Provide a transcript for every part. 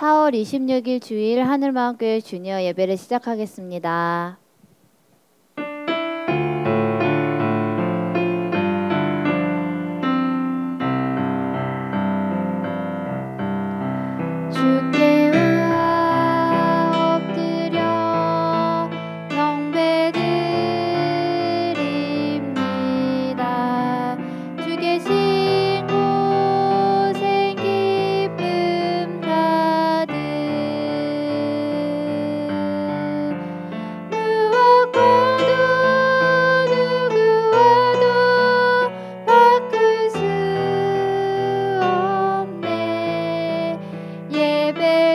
4월 26일 주일 하늘마음교회 주니어 예배를 시작하겠습니다. 주께 엎드려 경배드립니다. 주 계신 곳에 기쁨 가득 무엇과도 누구와도 바꿀 수 없네. 예배드림이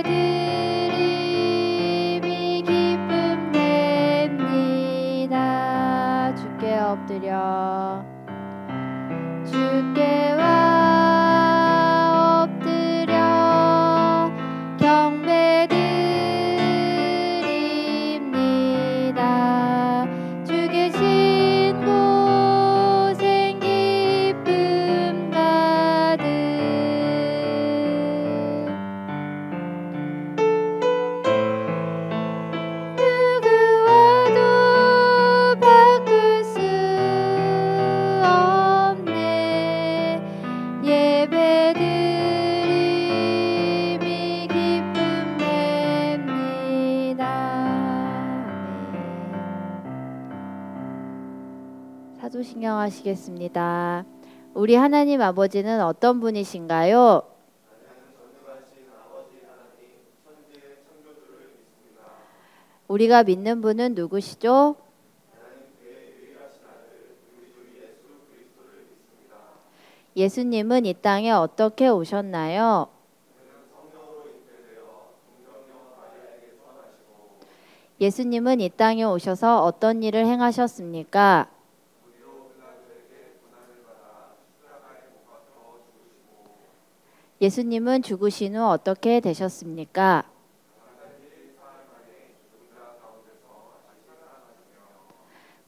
기쁨 됩니다. 주께 엎드려 주께와 엎드려 경배드립니다. 주 계신 곳엔 기쁨 가득 누구와도 바꿀 수 없네. 예배드림이 기쁨 됩니다. 사도신경 하시겠습니다. 우리 하나님 아버지는 어떤 분이신가요? 우리가 믿는 분은 누구시죠? 예수님은 이 땅에 어떻게 오셨나요? 예수님은 이 땅에 오셔서 어떤 일을 행하셨습니까? 예수님은 죽으신 후 어떻게 되셨습니까?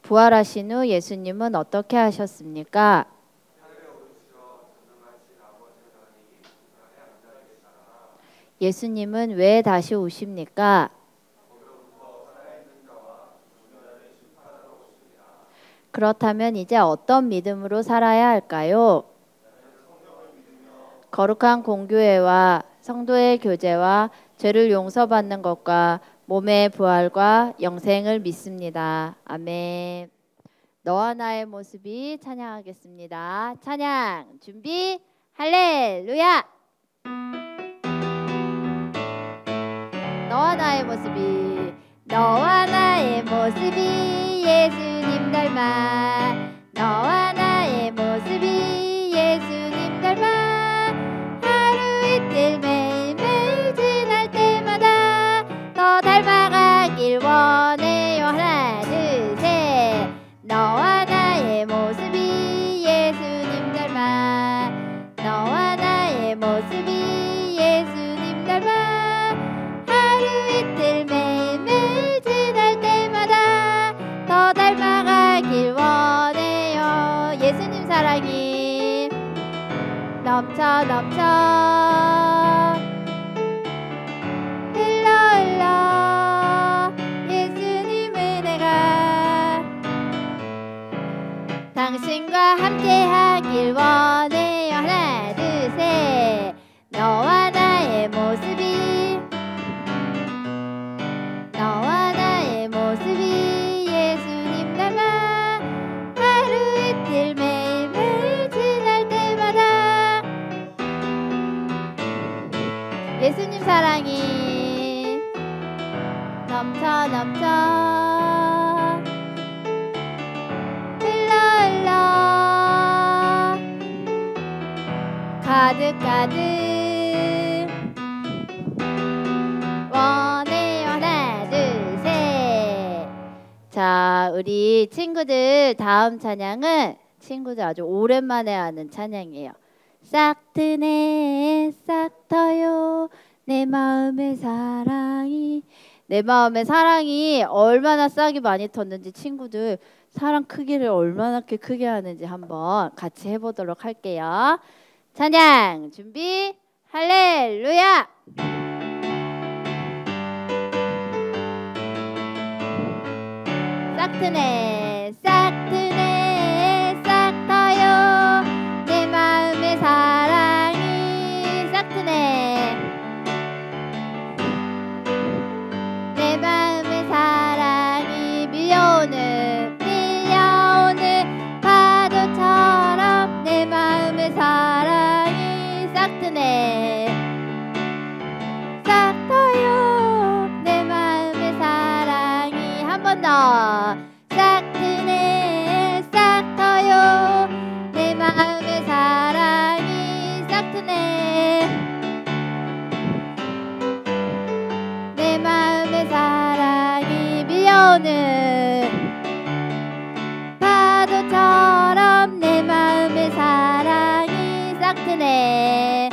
부활하신 후 예수님은 어떻게 하셨습니까? 예수님은 왜 다시 오십니까? 그렇다면 이제 어떤 믿음으로 살아야 할까요? 거룩한 공교회와 성도의 교제와 죄를 용서받는 것과 몸의 부활과 영생을 믿습니다. 아멘. 너와 나의 모습이 찬양하겠습니다. 찬양 준비 할렐루야. 너와 나의 모습이 예수님 닮아. 너와 나의 모습이 예수님 닮아. 하루 이틀 매일매일 지날 때마다 더 닮아가길 원해요. 하나 둘 셋. 너와 나의 모습이 예수님 닮아. 너와 나의 모습이 예수님 닮아. 하루 이틀 매일매일 지날 때마다 더 닮아가길 원해요. 예수님 사랑이 넘쳐 넘쳐 흘러 흘러 예수님 은혜가 당신과 함께하길 원해요. 하나 둘 셋. 너와 나의 모습이 예수님 닮아. 하루 이틀 매일매일 지날 때마다 예수님 사랑이 넘쳐 넘쳐 흘러 흘러 가득 가득 원해요. 하나 둘 셋. 자, 우리 친구들 다음 찬양은 친구들 아주 오랜만에 하는 찬양이에요. 싹 트네 싹 터요 내 마음의 사랑이. 내 마음의 사랑이 얼마나 싹이 많이 텄는지 친구들 사랑 크기를 얼마나 크게 하는지 한번 같이 해보도록 할게요. 찬양 준비 할렐루야. 트네 싹 트네 싹 타요 내 마음의 사랑이 싹 트네 내 마음의 사랑이 밀려오는 파도처럼 내 마음의 사랑이 싹 트네 싹 타요 내 마음의 사랑이 한 번 더 싹 트네 싹 터요 내 마음의 사랑이 싹 트네 내 마음의 사랑이 밀려오는 파도처럼 내 마음의 사랑이 싹 트네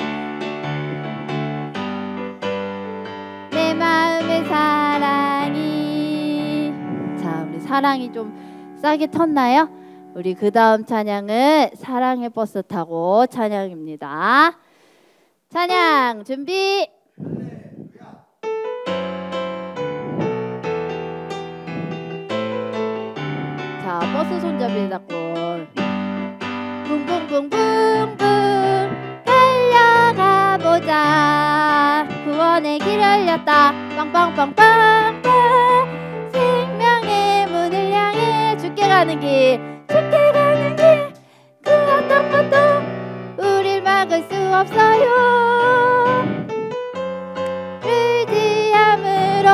내 마음의 사랑이 자 우리 사랑이 좀 싸게 텄나요? 우리 그 다음 찬양은 사랑의 버스 타고 찬양입니다. 찬양 준비. 자 버스 손잡이 잡고 붕붕붕붕붕 달려가 보자 구원의 길 열렸다 빵빵빵빵빵 생명의 문을 향해 죽게 가는 길 죽게 가는 길 그 어떤 것도 우릴 막을 수 없어요 의지함으로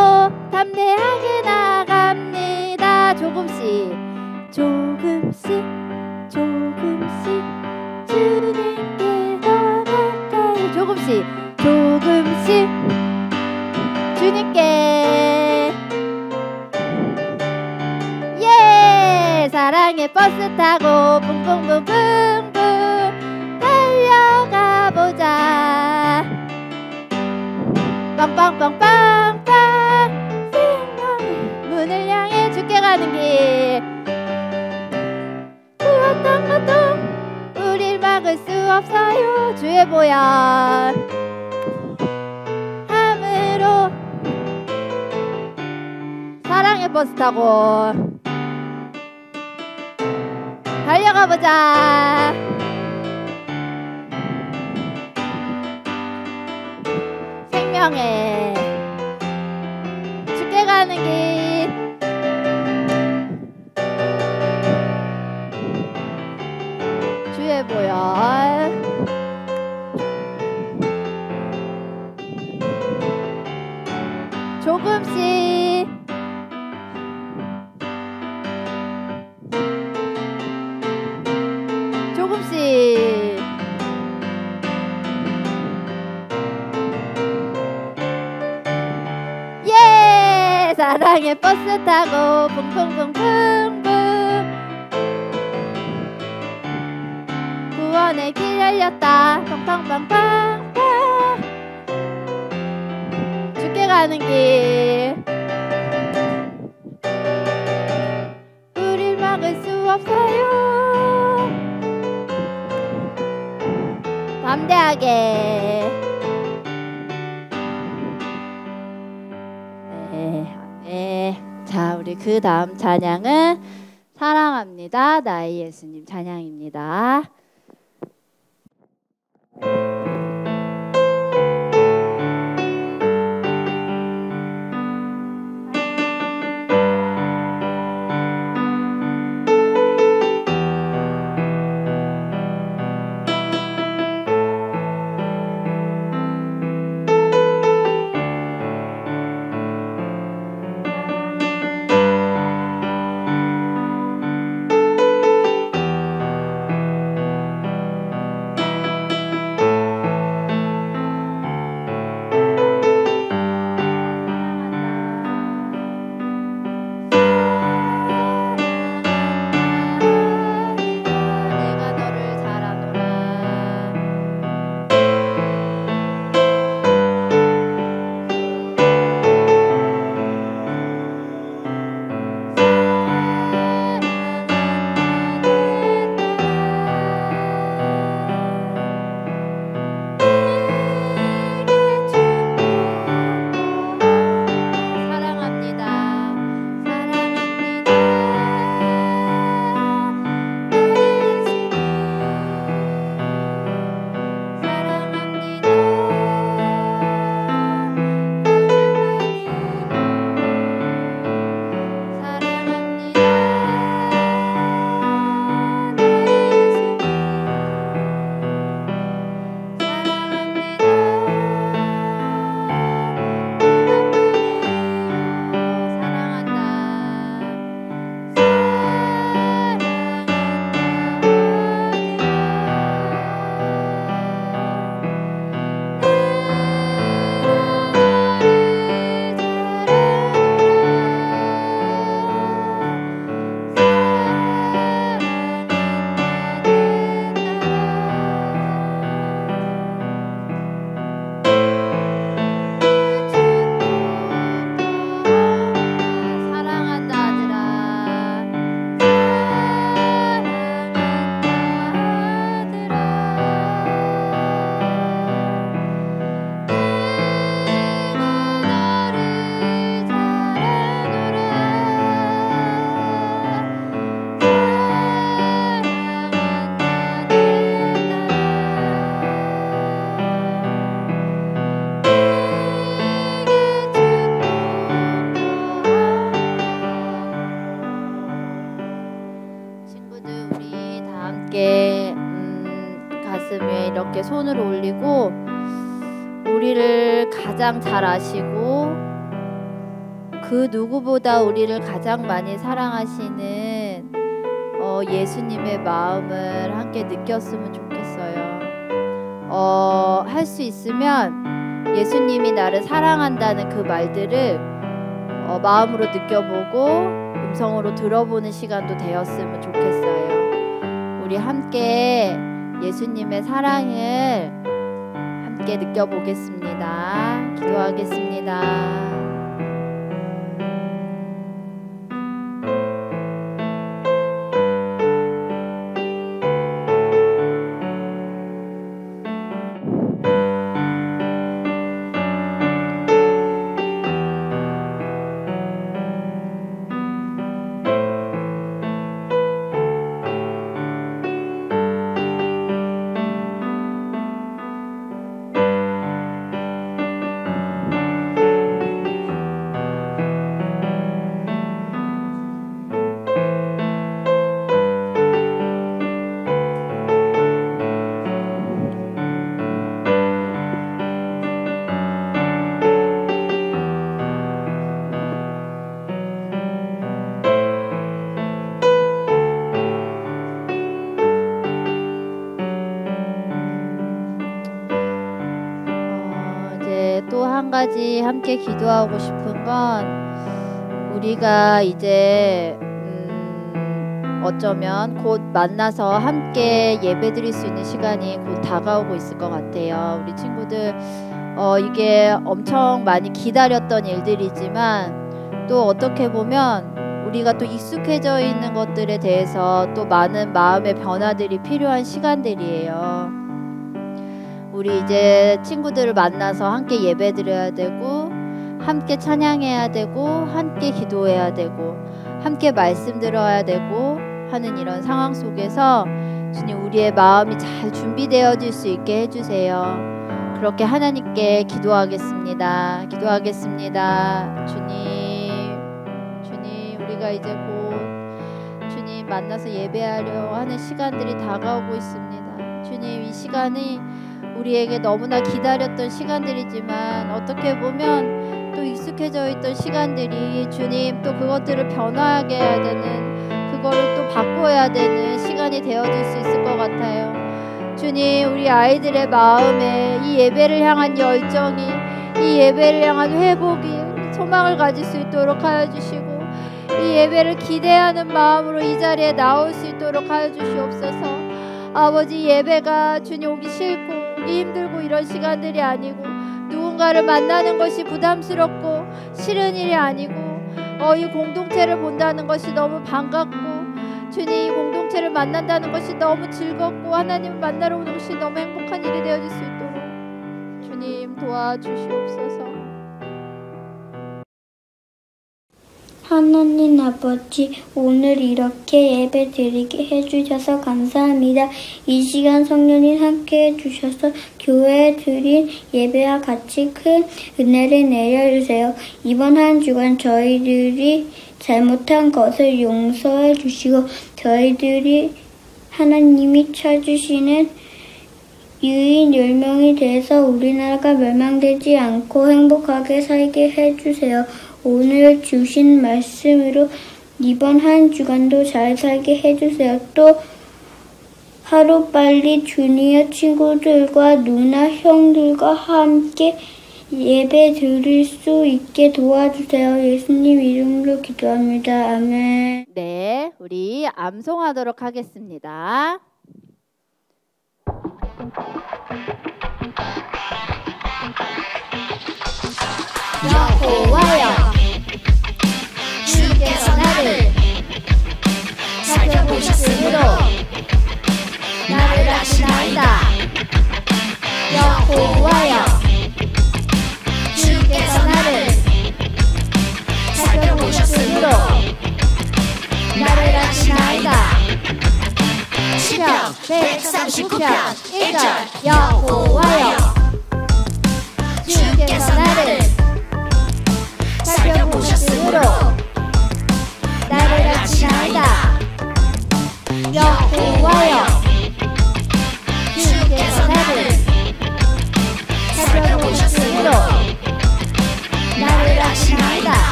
담대하게 나갑니다 조금씩 조금씩 조금씩 주님께 더 가까이 조금씩 조금씩 주님께 예 사랑의 버스 타고 붕붕붕붕붕 달려가 보자 빵빵빵빵빵 생명의 문을 향해 죽게 가는 길 그 어떤 것도 우릴 막을 수 없어요 주의 보혈 함으로 사랑의 버스 타고 달려가 보자 생명의 죽게 가는 길 주의 보혈 조금씩 조금씩 예 사랑의 버스 타고 붕붕붕붕붕 구원의 길 열렸다 팡팡팡팡팡 죽게 가는 길 우릴 막을 수 없어요 담대하게 네. 자 우리 그 다음 찬양은 사랑합니다 나의 예수님 찬양입니다. 이렇게 손을 올리고 우리를 가장 잘 아시고 그 누구보다 우리를 가장 많이 사랑하시는 예수님의 마음을 함께 느꼈으면 좋겠어요. 할 수 있으면 예수님이 나를 사랑한다는 그 말들을 마음으로 느껴보고 음성으로 들어보는 시간도 되었으면 좋겠어요. 우리 함께 예수님의 사랑을 함께 느껴보겠습니다. 기도하겠습니다. 또 한 가지 함께 기도하고 싶은 건 우리가 이제 어쩌면 곧 만나서 함께 예배드릴 수 있는 시간이 곧 다가오고 있을 것 같아요. 우리 친구들 이게 엄청 많이 기다렸던 일들이지만 또 어떻게 보면 우리가 또 익숙해져 있는 것들에 대해서 또 많은 마음의 변화들이 필요한 시간들이에요. 우리 이제 친구들을 만나서 함께 예배드려야 되고 함께 찬양해야 되고 함께 기도해야 되고 함께 말씀 들어야 되고 하는 이런 상황 속에서 주님 우리의 마음이 잘 준비되어질 수 있게 해주세요. 그렇게 하나님께 기도하겠습니다. 기도하겠습니다. 주님 우리가 이제 곧 주님 만나서 예배하려 하는 시간들이 다가오고 있습니다. 주님 이 시간이 우리에게 너무나 기다렸던 시간들이지만 어떻게 보면 또 익숙해져 있던 시간들이 주님 또 그것들을 변화하게 해야 되는 그거를 또 바꿔야 되는 시간이 되어질 수 있을 것 같아요. 주님 우리 아이들의 마음에 이 예배를 향한 열정이 이 예배를 향한 회복이 소망을 가질 수 있도록 하여 주시고 이 예배를 기대하는 마음으로 이 자리에 나올 수 있도록 하여 주시옵소서. 아버지 예배가 주님 오기 싫고 오기 힘들고 이런 시간들이 아니고 누군가를 만나는 것이 부담스럽고 싫은 일이 아니고 이 공동체를 본다는 것이 너무 반갑고 주님 이 공동체를 만난다는 것이 너무 즐겁고 하나님을 만나러 오는 것이 너무 행복한 일이 되어질 수 있도록 주님 도와주시옵소서. 하나님 아버지, 오늘 이렇게 예배 드리게 해주셔서 감사합니다. 이 시간 성령님 함께 해주셔서 교회에 드린 예배와 같이 큰 은혜를 내려주세요. 이번 한 주간 저희들이 잘못한 것을 용서해 주시고 저희들이 하나님이 찾으시는 유인 10명이 돼서 우리나라가 멸망되지 않고 행복하게 살게 해주세요. 오늘 주신 말씀으로 이번 한 주간도 잘 살게 해주세요. 또 하루빨리 주니어 친구들과 누나 형들과 함께 예배 드릴 수 있게 도와주세요. 예수님 이름으로 기도합니다. 아멘. 네, 우리 암송하도록 하겠습니다. 여호와여, 주께서 나를 살펴보셨으므로 나를 아시나이다. 여호와여, 주께서 나를 살펴보셨으므로 나를 아시나이다. 시편 139편 1절 여호와여, 주께서 나를 살펴보셨으므로 나를 아시나이다. 여호와여, 주께서 나를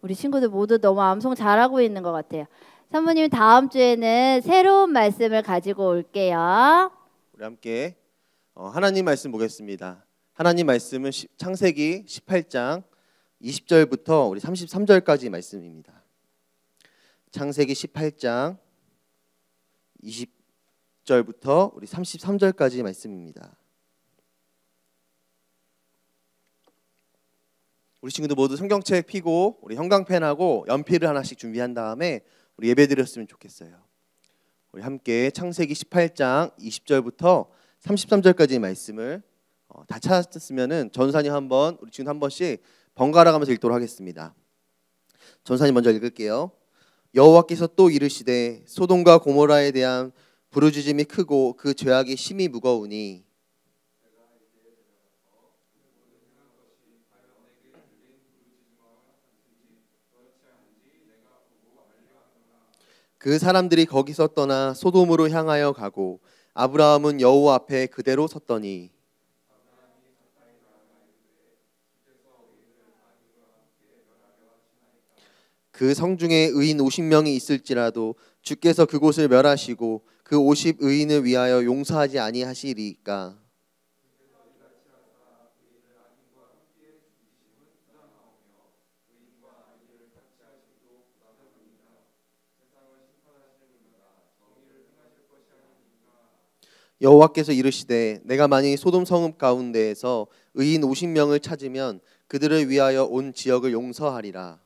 우리 친구들 모두 너무 암송 잘하고 있는 것 같아요. 사모님 다음 주에는 새로운 말씀을 가지고 올게요. 우리 함께 하나님 말씀 보겠습니다. 하나님 말씀은 창세기 18장 20절부터 우리 33절까지 말씀입니다. 창세기 18장 20절부터 우리 33절까지 말씀입니다. 우리 친구들 모두 성경책 펴고 우리 형광펜하고 연필을 하나씩 준비한 다음에 우리 예배드렸으면 좋겠어요. 우리 함께 창세기 18장 20절부터 33절까지의 말씀을 다 찾았으면은 전사님 한번 우리 친구 한 번씩 번갈아 가면서 읽도록 하겠습니다. 전사님 먼저 읽을게요. 여호와께서 또 이르시되 소돔과 고모라에 대한 부르짖음이 크고 그 죄악이 심히 무거우니 그 사람들이 거기서 떠나 소돔으로 향하여 가고 아브라함은 여호와 앞에 그대로 섰더니 그 성중에 의인 50명이 있을지라도 주께서 그곳을 멸하시고 그 50 의인을 위하여 용서하지 아니하시리까. 여호와께서 이르시되 내가 만일 소돔 성읍 가운데에서 의인 50명을 찾으면 그들을 위하여 온 지역을 용서하리라.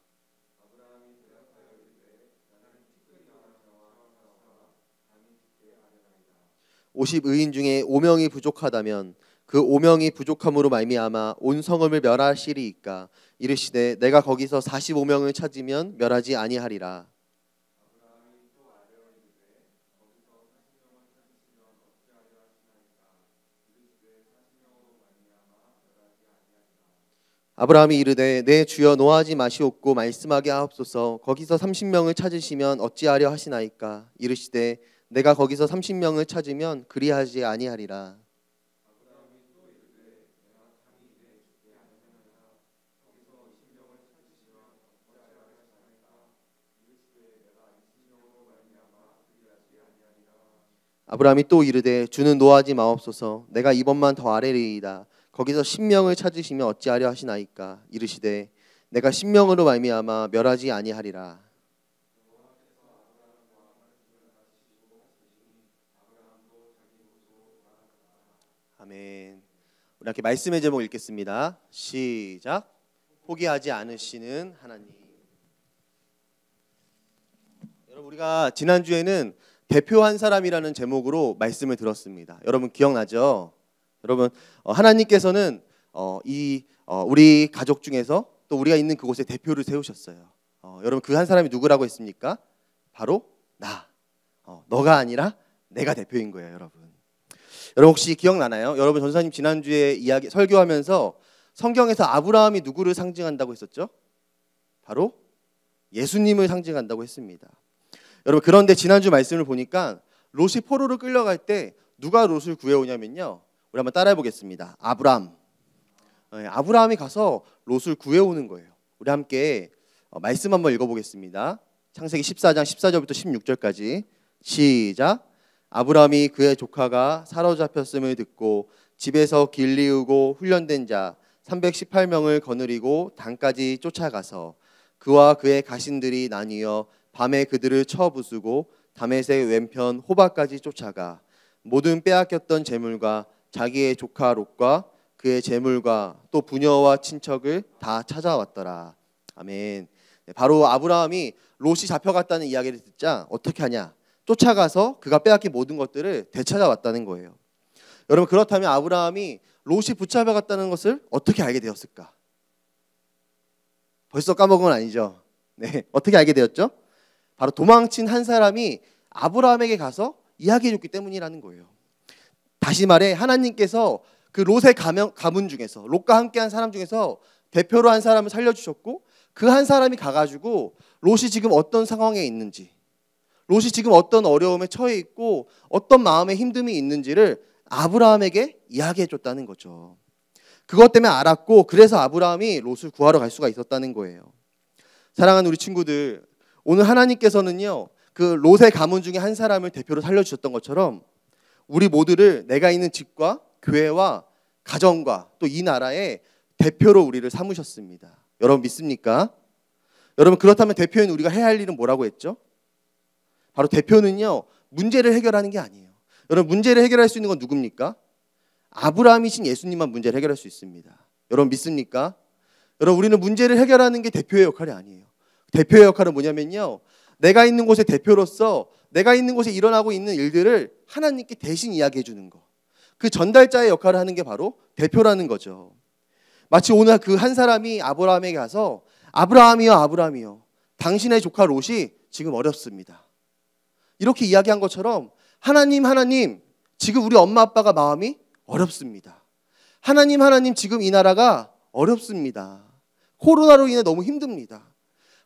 50 의인 중에 5명이 부족하다면 그 5명이 부족함으로 말미암아 온 성읍을 멸하시리이까. 이르시되 내가 거기서 45명을 찾으면 멸하지 아니하리라. 아브라함이 이르되 내 주여 노하지 마시옵고 말씀하게 하옵소서. 거기서 30명을 찾으시면 어찌하려 하시나이까. 이르시되 내가 거기서 30명을 찾으면 그리하지 아니하리라. 아브라함이 또 이르되 주는 노하지 마옵소서. 내가 이번만 더 아뢰리이다. 거기서 10명을 찾으시면 어찌하려 하시나이까. 이르시되 내가 10명으로 말미암아 멸하지 아니하리라. 아멘. 우리 함께 말씀의 제목 읽겠습니다. 시작. 포기하지 않으시는 하나님. 여러분, 우리가 지난주에는 대표 한 사람이라는 제목으로 말씀을 들었습니다. 여러분 기억나죠? 여러분 하나님께서는 우리 가족 중에서 또 우리가 있는 그곳에 대표를 세우셨어요. 여러분 그 한 사람이 누구라고 했습니까? 바로 나. 너가 아니라 내가 대표인 거예요, 여러분. 여러분 혹시 기억나나요? 여러분 전사님 지난주에 이야기 설교하면서 성경에서 아브라함이 누구를 상징한다고 했었죠? 바로 예수님을 상징한다고 했습니다. 여러분 그런데 지난주 말씀을 보니까 롯이 포로로 끌려갈 때 누가 롯을 구해오냐면요. 우리 한번 따라해 보겠습니다. 아브라함이 가서 롯을 구해오는 거예요. 우리 함께 말씀 한번 읽어보겠습니다. 창세기 14장 14절부터 16절까지 시작. 아브라함이 그의 조카가 사로잡혔음을 듣고 집에서 길리우고 훈련된 자 318명을 거느리고 단까지 쫓아가서 그와 그의 가신들이 나뉘어 밤에 그들을 쳐 부수고 다메섹 왼편 호바까지 쫓아가 모든 빼앗겼던 재물과 자기의 조카 롯과 그의 재물과 또 부녀와 친척을 다 찾아왔더라. 아멘. 바로 아브라함이 롯이 잡혀갔다는 이야기를 듣자 어떻게 하냐? 쫓아가서 그가 빼앗긴 모든 것들을 되찾아왔다는 거예요. 여러분 그렇다면 아브라함이 롯이 붙잡혀갔다는 것을 어떻게 알게 되었을까? 벌써 까먹은 건 아니죠? 네, 어떻게 알게 되었죠? 바로 도망친 한 사람이 아브라함에게 가서 이야기해줬기 때문이라는 거예요. 다시 말해 하나님께서 그 롯의 가문 중에서 롯과 함께한 사람 중에서 대표로 한 사람을 살려주셨고 그 한 사람이 가가지고 롯이 지금 어떤 상황에 있는지 롯이 지금 어떤 어려움에 처해 있고 어떤 마음의 힘듦이 있는지를 아브라함에게 이야기해줬다는 거죠. 그것 때문에 알았고 그래서 아브라함이 롯을 구하러 갈 수가 있었다는 거예요. 사랑하는 우리 친구들, 오늘 하나님께서는요, 그 롯의 가문 중에 한 사람을 대표로 살려주셨던 것처럼 우리 모두를 내가 있는 집과 교회와 가정과 또 이 나라의 대표로 우리를 삼으셨습니다. 여러분 믿습니까? 여러분 그렇다면 대표인 우리가 해야 할 일은 뭐라고 했죠? 바로 대표는요, 문제를 해결하는 게 아니에요. 여러분 문제를 해결할 수 있는 건 누굽니까? 아브라함이신 예수님만 문제를 해결할 수 있습니다. 여러분 믿습니까? 여러분 우리는 문제를 해결하는 게 대표의 역할이 아니에요. 대표의 역할은 뭐냐면요, 내가 있는 곳의 대표로서 내가 있는 곳에 일어나고 있는 일들을 하나님께 대신 이야기해 주는 거, 그 전달자의 역할을 하는 게 바로 대표라는 거죠. 마치 오늘 그 한 사람이 아브라함에게 가서 아브라함이여 아브라함이여 당신의 조카 롯이 지금 어렵습니다, 이렇게 이야기한 것처럼 하나님 지금 우리 엄마 아빠가 마음이 어렵습니다. 하나님 지금 이 나라가 어렵습니다. 코로나로 인해 너무 힘듭니다.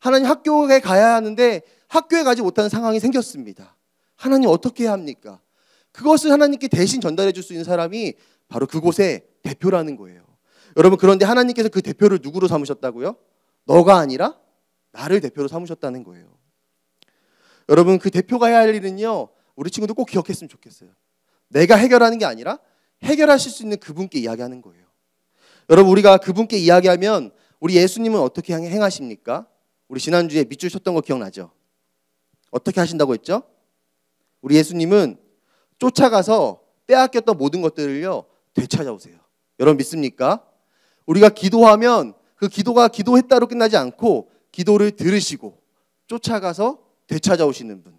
하나님 학교에 가야 하는데 학교에 가지 못하는 상황이 생겼습니다. 하나님 어떻게 해야 합니까? 그것을 하나님께 대신 전달해 줄 수 있는 사람이 바로 그곳의 대표라는 거예요. 여러분 그런데 하나님께서 그 대표를 누구로 삼으셨다고요? 너가 아니라 나를 대표로 삼으셨다는 거예요. 여러분 그 대표가 해야 할 일은요, 우리 친구들 꼭 기억했으면 좋겠어요. 내가 해결하는 게 아니라 해결하실 수 있는 그분께 이야기하는 거예요. 여러분 우리가 그분께 이야기하면 우리 예수님은 어떻게 행하십니까? 우리 지난주에 밑줄 쳤던 거 기억나죠? 어떻게 하신다고 했죠? 우리 예수님은 쫓아가서 빼앗겼던 모든 것들을요 되찾아오세요. 여러분 믿습니까? 우리가 기도하면 그 기도가 기도했다로 끝나지 않고 기도를 들으시고 쫓아가서 되찾아오시는 분,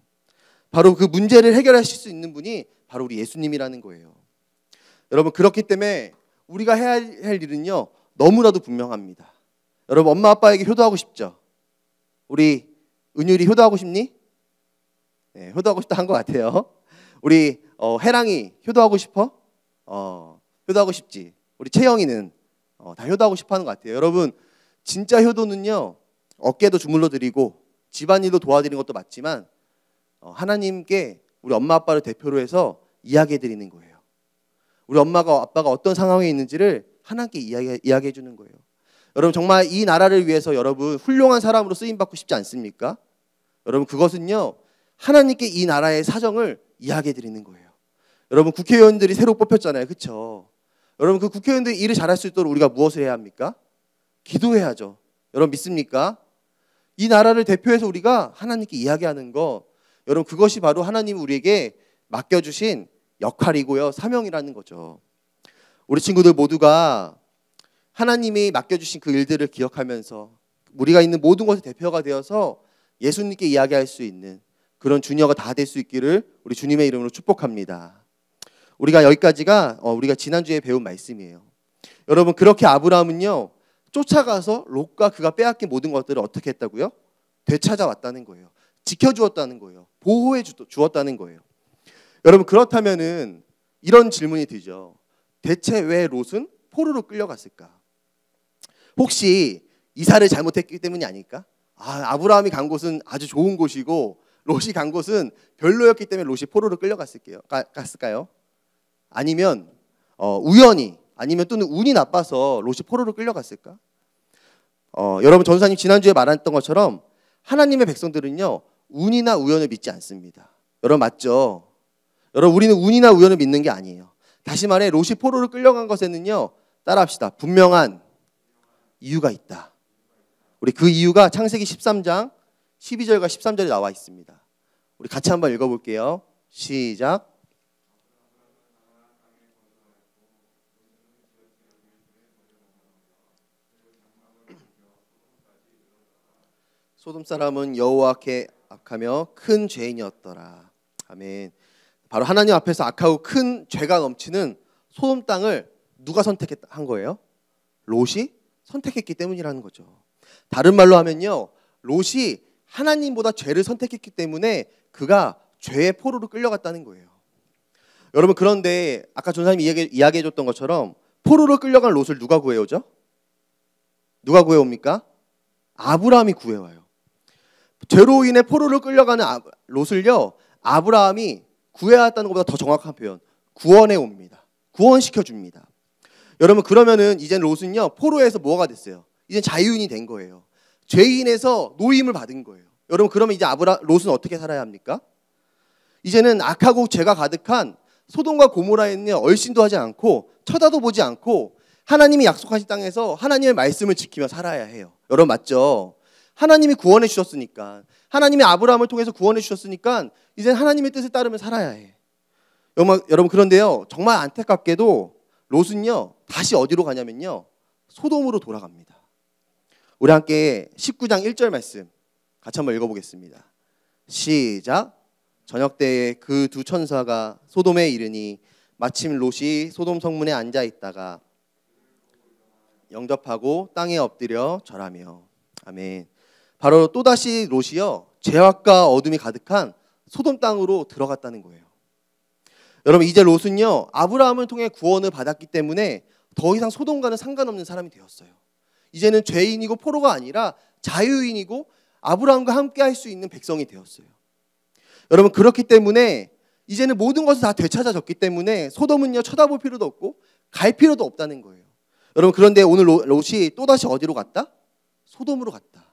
바로 그 문제를 해결하실 수 있는 분이 바로 우리 예수님이라는 거예요. 여러분 그렇기 때문에 우리가 해야 할 일은요 너무나도 분명합니다. 여러분 엄마 아빠에게 효도하고 싶죠? 우리 은율이 효도하고 싶니? 네, 효도하고 싶다 한 것 같아요. 우리 혜랑이 효도하고 싶어? 효도하고 싶지. 우리 채영이는 다 효도하고 싶어 하는 것 같아요. 여러분 진짜 효도는요 어깨도 주물러 드리고 집안일도 도와드리는 것도 맞지만 하나님께 우리 엄마 아빠를 대표로 해서 이야기해 드리는 거예요. 우리 엄마가 아빠가 어떤 상황에 있는지를 하나님께 이야기해 주는 거예요. 여러분 정말 이 나라를 위해서 여러분 훌륭한 사람으로 쓰임받고 싶지 않습니까? 여러분 그것은요 하나님께 이 나라의 사정을 이야기해 드리는 거예요. 여러분 국회의원들이 새로 뽑혔잖아요. 그렇죠? 여러분 그 국회의원들이 일을 잘할 수 있도록 우리가 무엇을 해야 합니까? 기도해야죠. 여러분 믿습니까? 이 나라를 대표해서 우리가 하나님께 이야기하는 거, 여러분 그것이 바로 하나님이 우리에게 맡겨주신 역할이고요 사명이라는 거죠. 우리 친구들 모두가 하나님이 맡겨주신 그 일들을 기억하면서 우리가 있는 모든 것의 대표가 되어서 예수님께 이야기할 수 있는 그런 주녀가 다 될 수 있기를 우리 주님의 이름으로 축복합니다. 우리가 여기까지가 우리가 지난주에 배운 말씀이에요. 여러분 그렇게 아브라함은요 쫓아가서 롯과 그가 빼앗긴 모든 것들을 어떻게 했다고요? 되찾아왔다는 거예요. 지켜주었다는 거예요. 보호해 주었다는 거예요. 여러분 그렇다면은 이런 질문이 들죠. 대체 왜 롯은 포로로 끌려갔을까? 혹시 이사를 잘못했기 때문이 아닐까? 아브라함이 간 곳은 아주 좋은 곳이고 롯이 간 곳은 별로였기 때문에 롯이 포로로 끌려갔을까요? 아니면 우연히, 아니면 또는 운이 나빠서 롯이 포로로 끌려갔을까? 여러분 전사님 지난주에 말했던 것처럼 하나님의 백성들은요 운이나 우연을 믿지 않습니다. 여러분 맞죠? 여러분 우리는 운이나 우연을 믿는 게 아니에요. 다시 말해 롯이 포로로 끌려간 것에는요 따라합시다. 분명한 이유가 있다. 우리 그 이유가 창세기 13장 12절과 13절에 나와 있습니다. 우리 같이 한번 읽어볼게요. 시작. 소돔 사람은 여호와께 악하며 큰 죄인이었더라. 아멘. 바로 하나님 앞에서 악하고 큰 죄가 넘치는 소돔 땅을 누가 선택한 거예요? 롯이 선택했기 때문이라는 거죠. 다른 말로 하면요 롯이 하나님보다 죄를 선택했기 때문에 그가 죄의 포로로 끌려갔다는 거예요. 여러분 그런데 아까 전사님이 이야기해 줬던 것처럼 포로로 끌려간 롯을 누가 구해오죠? 누가 구해옵니까? 아브라함이 구해와요. 죄로 인해 포로로 끌려가는 롯을요 아브라함이 구해왔다는 것보다 더 정확한 표현, 구원해 옵니다. 구원시켜 줍니다. 여러분 그러면은 이제 롯은요 포로에서 뭐가 됐어요? 이제 자유인이 된 거예요. 죄인에서 노임을 받은 거예요. 여러분 그러면 이제 롯은 어떻게 살아야 합니까? 이제는 악하고 죄가 가득한 소돔과 고모라에는 얼씬도 하지 않고 쳐다도 보지 않고 하나님이 약속하신 땅에서 하나님의 말씀을 지키며 살아야 해요. 여러분 맞죠? 하나님이 구원해 주셨으니까, 하나님이 아브라함을 통해서 구원해 주셨으니까 이제 하나님의 뜻에 따르며 살아야 해. 여러분 그런데요, 정말 안타깝게도 롯은요 다시 어디로 가냐면요 소돔으로 돌아갑니다. 우리 함께 19장 1절 말씀 같이 한번 읽어보겠습니다. 시작. 저녁 때에 그 두 천사가 소돔에 이르니 마침 롯이 소돔 성문에 앉아 있다가 영접하고 땅에 엎드려 절하며. 아멘. 바로 또다시 롯이요 죄악과 어둠이 가득한 소돔 땅으로 들어갔다는 거예요. 여러분 이제 롯은요 아브라함을 통해 구원을 받았기 때문에 더 이상 소돔과는 상관없는 사람이 되었어요. 이제는 죄인이고 포로가 아니라 자유인이고 아브라함과 함께 할 수 있는 백성이 되었어요. 여러분 그렇기 때문에 이제는 모든 것을 다 되찾아졌기 때문에 소돔은요 쳐다볼 필요도 없고 갈 필요도 없다는 거예요. 여러분 그런데 오늘 롯이 또다시 어디로 갔다? 소돔으로 갔다.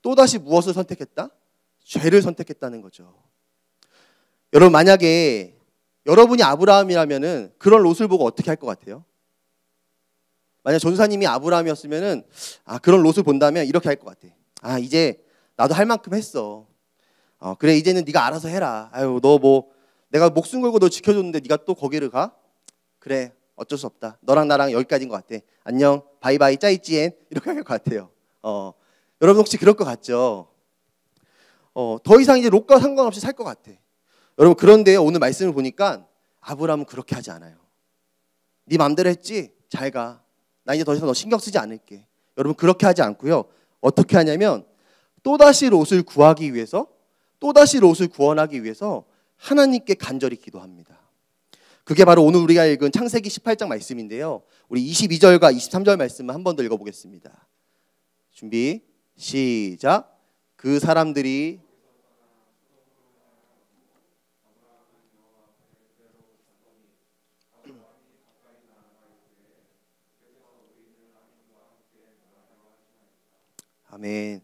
또다시 무엇을 선택했다? 죄를 선택했다는 거죠. 여러분 만약에 여러분이 아브라함이라면은 그런 롯을 보고 어떻게 할 것 같아요? 만약 전사님이 아브라함이었으면은 그런 롯을 본다면 이렇게 할 것 같아. 이제 나도 할 만큼 했어. 그래 이제는 네가 알아서 해라. 아유 너 뭐 내가 목숨 걸고 너 지켜줬는데 네가 또 거기를 가? 그래 어쩔 수 없다. 너랑 나랑 여기까지인 것 같아. 안녕 바이바이 짜이찌엔 이렇게 할 것 같아요. 여러분 혹시 그럴 것 같죠? 더 이상 이제 롯과 상관없이 살 것 같아. 여러분 그런데 오늘 말씀을 보니까 아브라함은 그렇게 하지 않아요. 네 맘대로 했지? 잘 가. 나 이제 더 이상 너 신경 쓰지 않을게. 여러분 그렇게 하지 않고요. 어떻게 하냐면 또다시 롯을 구하기 위해서, 또다시 롯을 구원하기 위해서 하나님께 간절히 기도합니다. 그게 바로 오늘 우리가 읽은 창세기 18장 말씀인데요. 우리 22절과 23절 말씀을 한 번 더 읽어보겠습니다. 준비 시작. 그 사람들이 아멘.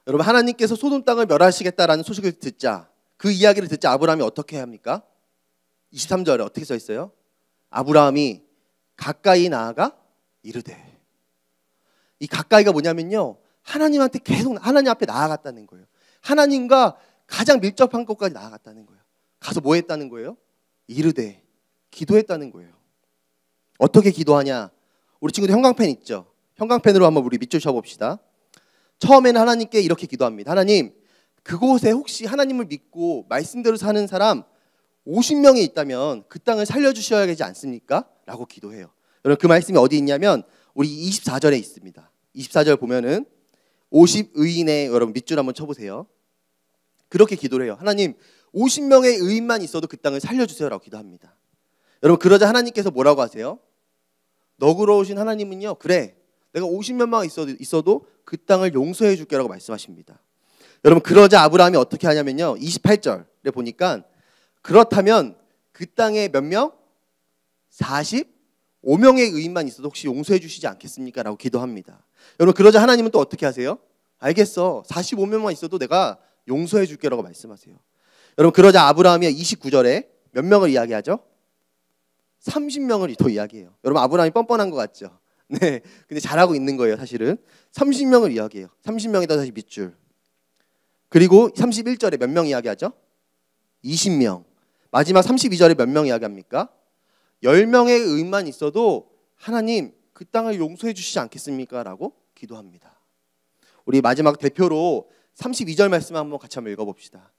여러분 하나님께서 소돔 땅을 멸하시겠다라는 소식을 듣자, 그 이야기를 듣자 아브라함이 어떻게 해야 합니까? 23절에 어떻게 써 있어요? 아브라함이 가까이 나아가 이르되. 이 가까이가 뭐냐면요 하나님한테 계속 하나님 앞에 나아갔다는 거예요. 하나님과 가장 밀접한 곳까지 나아갔다는 거예요. 가서 뭐 했다는 거예요? 이르되 기도했다는 거예요. 어떻게 기도하냐? 우리 친구들 형광펜 있죠? 형광펜으로 한번 우리 밑줄 쳐봅시다. 처음에는 하나님께 이렇게 기도합니다. 하나님 그곳에 혹시 하나님을 믿고 말씀대로 사는 사람 50명이 있다면 그 땅을 살려주셔야 되지 않습니까? 라고 기도해요. 여러분 그 말씀이 어디 있냐면 우리 24절에 있습니다. 24절 보면은 50의인의 여러분 밑줄 한번 쳐보세요. 그렇게 기도를 해요. 하나님 50명의 의인만 있어도 그 땅을 살려주세요 라고 기도합니다. 여러분 그러자 하나님께서 뭐라고 하세요? 너그러우신 하나님은요 그래 내가 50명만 있어도 그 땅을 용서해 줄게 라고 말씀하십니다. 여러분 그러자 아브라함이 어떻게 하냐면요 28절에 보니까 그렇다면 그 땅에 몇 명? 45명의 의인만 있어도 혹시 용서해 주시지 않겠습니까? 라고 기도합니다. 여러분 그러자 하나님은 또 어떻게 하세요? 알겠어 45명만 있어도 내가 용서해 줄게 라고 말씀하세요. 여러분 그러자 아브라함이 29절에 몇 명을 이야기하죠? 30명을 더 이야기해요. 여러분 아브라함이 뻔뻔한 것 같죠? 네, 근데 잘하고 있는 거예요 사실은. 30명을 이야기해요. 30명에다 다시 밑줄. 그리고 31절에 몇 명 이야기하죠? 20명. 마지막 32절에 몇 명 이야기합니까? 10명의 의인만 있어도 하나님 그 땅을 용서해 주시지 않겠습니까? 라고 기도합니다. 우리 마지막 대표로 32절 말씀 한번 같이 한번 읽어봅시다.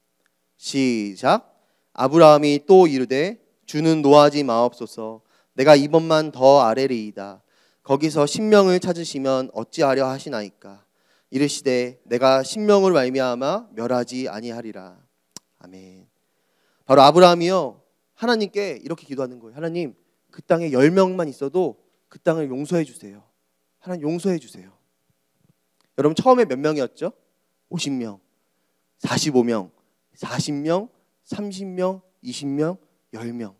시작. 아브라함이 또 이르되 주는 노하지 마옵소서. 내가 이번만 더 아뢰리이다. 거기서 신명을 찾으시면 어찌하려 하시나이까. 이르시되 내가 신명을 말미암아 멸하지 아니하리라. 아멘. 바로 아브라함이요 하나님께 이렇게 기도하는 거예요. 하나님 그 땅에 10명만 있어도 그 땅을 용서해 주세요. 하나님 용서해 주세요. 여러분 처음에 몇 명이었죠? 50명, 45명, 40명, 30명, 20명, 10명.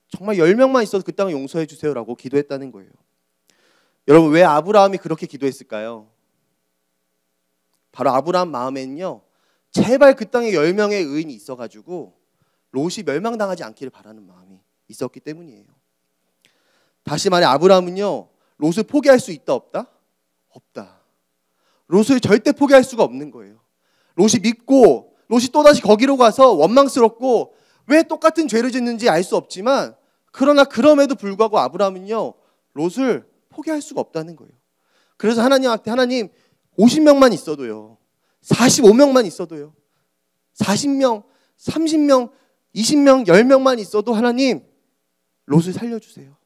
정말 10명만 있어도 그 땅을 용서해 주세요라고 기도했다는 거예요. 여러분 왜 아브라함이 그렇게 기도했을까요? 바로 아브라함 마음에는요, 제발 그 땅에 10명의 의인이 있어가지고 롯이 멸망당하지 않기를 바라는 마음이 있었기 때문이에요. 다시 말해 아브라함은요, 롯을 포기할 수 있다 없다? 없다. 롯을 절대 포기할 수가 없는 거예요. 롯이 믿고 롯이 또다시 거기로 가서 원망스럽고 왜 똑같은 죄를 짓는지 알 수 없지만, 그러나 그럼에도 불구하고 아브라함은요, 롯을 포기할 수가 없다는 거예요. 그래서 하나님한테, 하나님 50명만 있어도요, 45명만 있어도요, 40명, 30명, 20명, 10명만 있어도 하나님 롯을 살려주세요.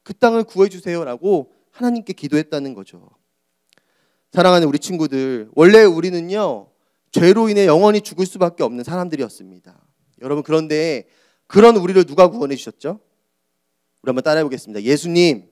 그 땅을 구해주세요 라고 하나님께 기도했다는 거죠. 사랑하는 우리 친구들, 원래 우리는요, 죄로 인해 영원히 죽을 수밖에 없는 사람들이었습니다. 여러분, 그런데 그런 우리를 누가 구원해 주셨죠? 우리 한번 따라해 보겠습니다. 예수님.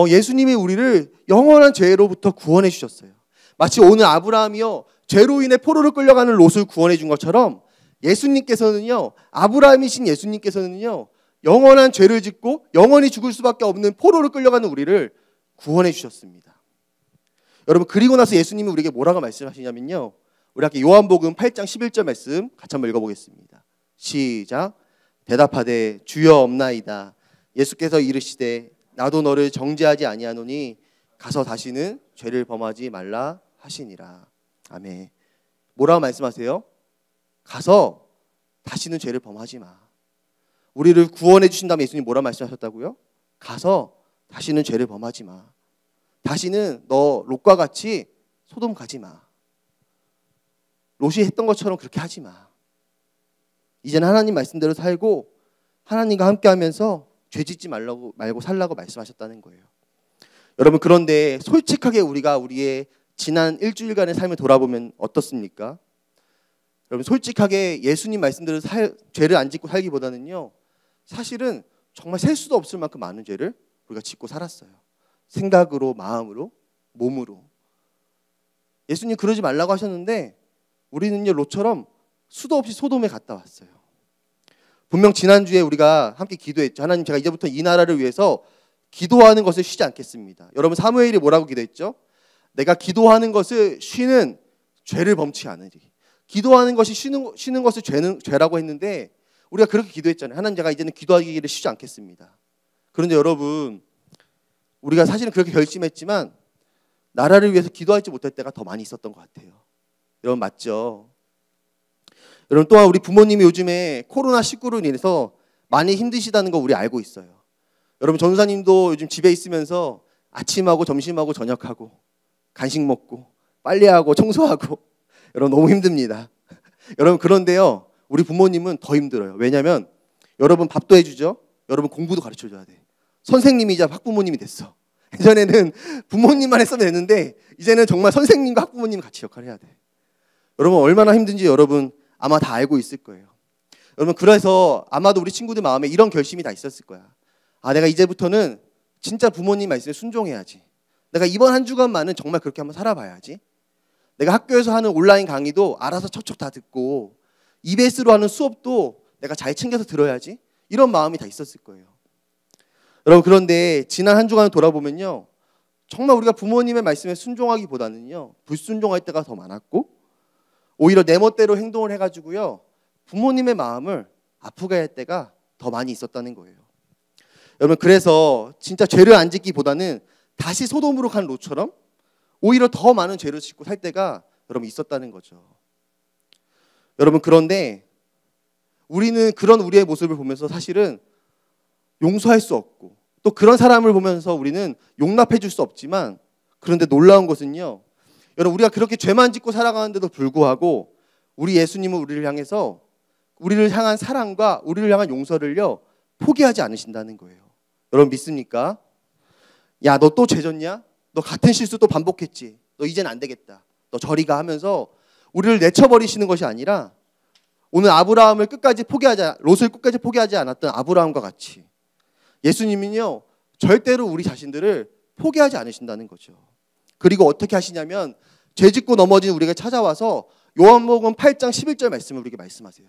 예수님이 우리를 영원한 죄로부터 구원해 주셨어요. 마치 오늘 아브라함이요, 죄로 인해 포로로 끌려가는 롯을 구원해 준 것처럼 예수님께서는요, 아브라함이신 예수님께서는요, 영원한 죄를 짓고 영원히 죽을 수밖에 없는 포로로 끌려가는 우리를 구원해 주셨습니다. 여러분, 그리고 나서 예수님이 우리에게 뭐라고 말씀하시냐면요, 우리 함께 요한복음 8장 11절 말씀 같이 한번 읽어보겠습니다. 시작. 대답하되 주여 없나이다. 예수께서 이르시되 나도 너를 정죄하지 아니하노니 가서 다시는 죄를 범하지 말라 하시니라. 아멘. 뭐라고 말씀하세요? 가서 다시는 죄를 범하지 마. 우리를 구원해 주신 다음에 예수님 뭐라고 말씀하셨다고요? 가서 다시는 죄를 범하지 마. 다시는 너 롯과 같이 소돔 가지 마. 롯이 했던 것처럼 그렇게 하지 마. 이제는 하나님 말씀대로 살고 하나님과 함께하면서 죄 짓지 말고 살라고 말씀하셨다는 거예요. 여러분, 그런데 솔직하게 우리가 우리의 지난 일주일간의 삶을 돌아보면 어떻습니까? 여러분, 솔직하게 예수님 말씀대로 죄를 안 짓고 살기보다는요, 사실은 정말 셀 수도 없을 만큼 많은 죄를 우리가 짓고 살았어요. 생각으로, 마음으로, 몸으로. 예수님 그러지 말라고 하셨는데 우리는요, 롯처럼 수도 없이 소돔에 갔다 왔어요. 분명 지난주에 우리가 함께 기도했죠. 하나님, 제가 이제부터 이 나라를 위해서 기도하는 것을 쉬지 않겠습니다. 여러분, 사무엘이 뭐라고 기도했죠? 내가 기도하는 것을 쉬는 죄를 범치 않으리. 기도하는 것이 쉬는 것을 죄라고 했는데 우리가 그렇게 기도했잖아요. 하나님, 제가 이제는 기도하기를 쉬지 않겠습니다. 그런데 여러분, 우리가 사실은 그렇게 결심했지만 나라를 위해서 기도하지 못할 때가 더 많이 있었던 것 같아요. 여러분, 맞죠? 여러분, 또한 우리 부모님이 요즘에 코로나19로 인해서 많이 힘드시다는 거 우리 알고 있어요. 여러분, 전도사님도 요즘 집에 있으면서 아침하고 점심하고 저녁하고 간식 먹고 빨래하고 청소하고 여러분, 너무 힘듭니다. 여러분, 그런데요, 우리 부모님은 더 힘들어요. 왜냐하면 여러분 밥도 해주죠. 여러분 공부도 가르쳐줘야 돼. 선생님이자 학부모님이 됐어. 예전에는 부모님만 했으면 됐는데 이제는 정말 선생님과 학부모님 같이 역할을 해야 돼. 여러분, 얼마나 힘든지 여러분 아마 다 알고 있을 거예요. 여러분, 그래서 아마도 우리 친구들 마음에 이런 결심이 다 있었을 거야. 아, 내가 이제부터는 진짜 부모님 말씀에 순종해야지. 내가 이번 한 주간만은 정말 그렇게 한번 살아봐야지. 내가 학교에서 하는 온라인 강의도 알아서 척척 다 듣고 EBS로 하는 수업도 내가 잘 챙겨서 들어야지. 이런 마음이 다 있었을 거예요. 여러분, 그런데 지난 한 주간을 돌아보면요, 정말 우리가 부모님의 말씀에 순종하기보다는요, 불순종할 때가 더 많았고 오히려 내 멋대로 행동을 해가지고요, 부모님의 마음을 아프게 할 때가 더 많이 있었다는 거예요. 여러분, 그래서 진짜 죄를 안 짓기보다는 다시 소돔으로 간 롯처럼 오히려 더 많은 죄를 짓고 살 때가 여러분 있었다는 거죠. 여러분, 그런데 우리는 그런 우리의 모습을 보면서 사실은 용서할 수 없고 또 그런 사람을 보면서 우리는 용납해 줄 수 없지만, 그런데 놀라운 것은요, 여러분, 우리가 그렇게 죄만 짓고 살아가는데도 불구하고 우리 예수님은 우리를 향한 사랑과 우리를 향한 용서를요 포기하지 않으신다는 거예요. 여러분, 믿습니까? 야, 너 또 죄 졌냐? 너 같은 실수 또 반복했지? 너 이젠 안 되겠다. 너 저리 가 하면서 우리를 내쳐버리시는 것이 아니라 오늘 롯을 끝까지 포기하지 않았던 아브라함과 같이 예수님은요 절대로 우리 자신들을 포기하지 않으신다는 거죠. 그리고 어떻게 하시냐면 죄 짓고 넘어진 우리가 찾아와서 요한복음 8장 11절 말씀을 우리에게 말씀하세요.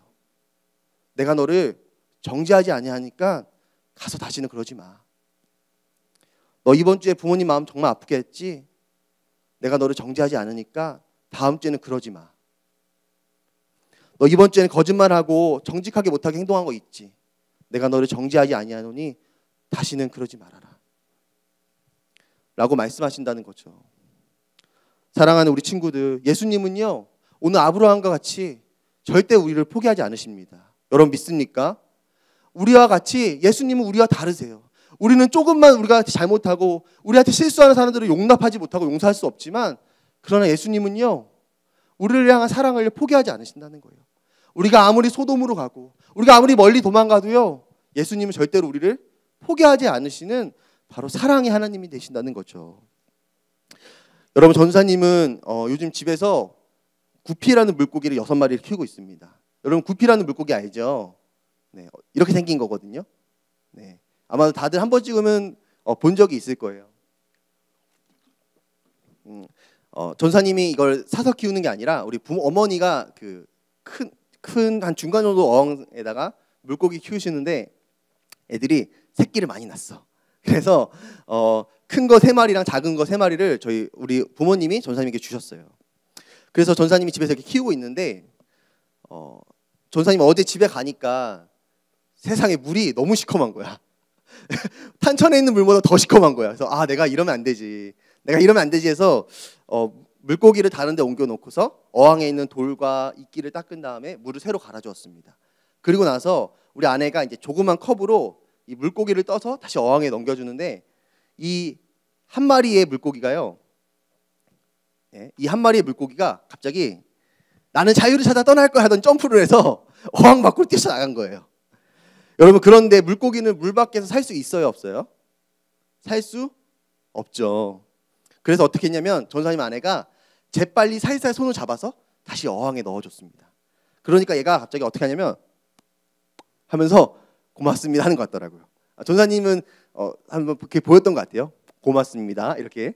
내가 너를 정죄하지 아니하니까 가서 다시는 그러지 마. 너 이번 주에 부모님 마음 정말 아프게 했지? 내가 너를 정죄하지 않으니까 다음 주에는 그러지 마. 너 이번 주에는 거짓말하고 정직하게 못하게 행동한 거 있지. 내가 너를 정죄하지 아니하노니 다시는 그러지 말아라. 라고 말씀하신다는 거죠. 사랑하는 우리 친구들, 예수님은요 오늘 아브라함과 같이 절대 우리를 포기하지 않으십니다. 여러분 믿습니까? 우리와 같이 예수님은 우리와 다르세요. 우리는 조금만 우리가 잘못하고 우리한테 실수하는 사람들을 용납하지 못하고 용서할 수 없지만, 그러나 예수님은요 우리를 향한 사랑을 포기하지 않으신다는 거예요. 우리가 아무리 소돔으로 가고 우리가 아무리 멀리 도망가도요 예수님은 절대로 우리를 포기하지 않으시는 바로 사랑의 하나님이 되신다는 거죠. 여러분, 전사님은 요즘 집에서 구피라는 물고기를 6마리를 키우고 있습니다. 여러분, 구피라는 물고기 알죠? 네, 이렇게 생긴 거거든요. 네, 아마도 다들 한 번쯤은 본 적이 있을 거예요. 전사님이 이걸 사서 키우는 게 아니라 우리 어머니가 그 큰 한 중간 정도 어항에다가 물고기 키우시는데 애들이 새끼를 많이 낳았어. 그래서 큰 거 3마리랑 작은 거 3마리를 우리 부모님이 전사님에게 주셨어요. 그래서 전사님이 집에서 이렇게 키우고 있는데 전사님 어제 집에 가니까 세상에 물이 너무 시커먼 거야. 탄천에 있는 물보다 더 시커먼 거야. 그래서 내가 이러면 안 되지. 해서 물고기를 다른 데 옮겨놓고서 어항에 있는 돌과 이끼를 닦은 다음에 물을 새로 갈아주었습니다. 그리고 나서 우리 아내가 이제 조그만 컵으로 이 물고기를 떠서 다시 어항에 넘겨주는데, 이 한 마리의 물고기가요, 이 한 마리의 물고기가 갑자기 나는 자유를 찾아 떠날 거야 하던 점프를 해서 어항 밖으로 뛰쳐나간 거예요. 여러분, 그런데 물고기는 물 밖에서 살 수 있어요, 없어요? 살 수 없죠. 그래서 어떻게 했냐면 전사님 아내가 재빨리 살살 손을 잡아서 다시 어항에 넣어줬습니다. 그러니까 얘가 갑자기 어떻게 하냐면 하면서 고맙습니다 하는 것 같더라고요. 전사님은 한번 그렇게 보였던 것 같아요. 고맙습니다 이렇게.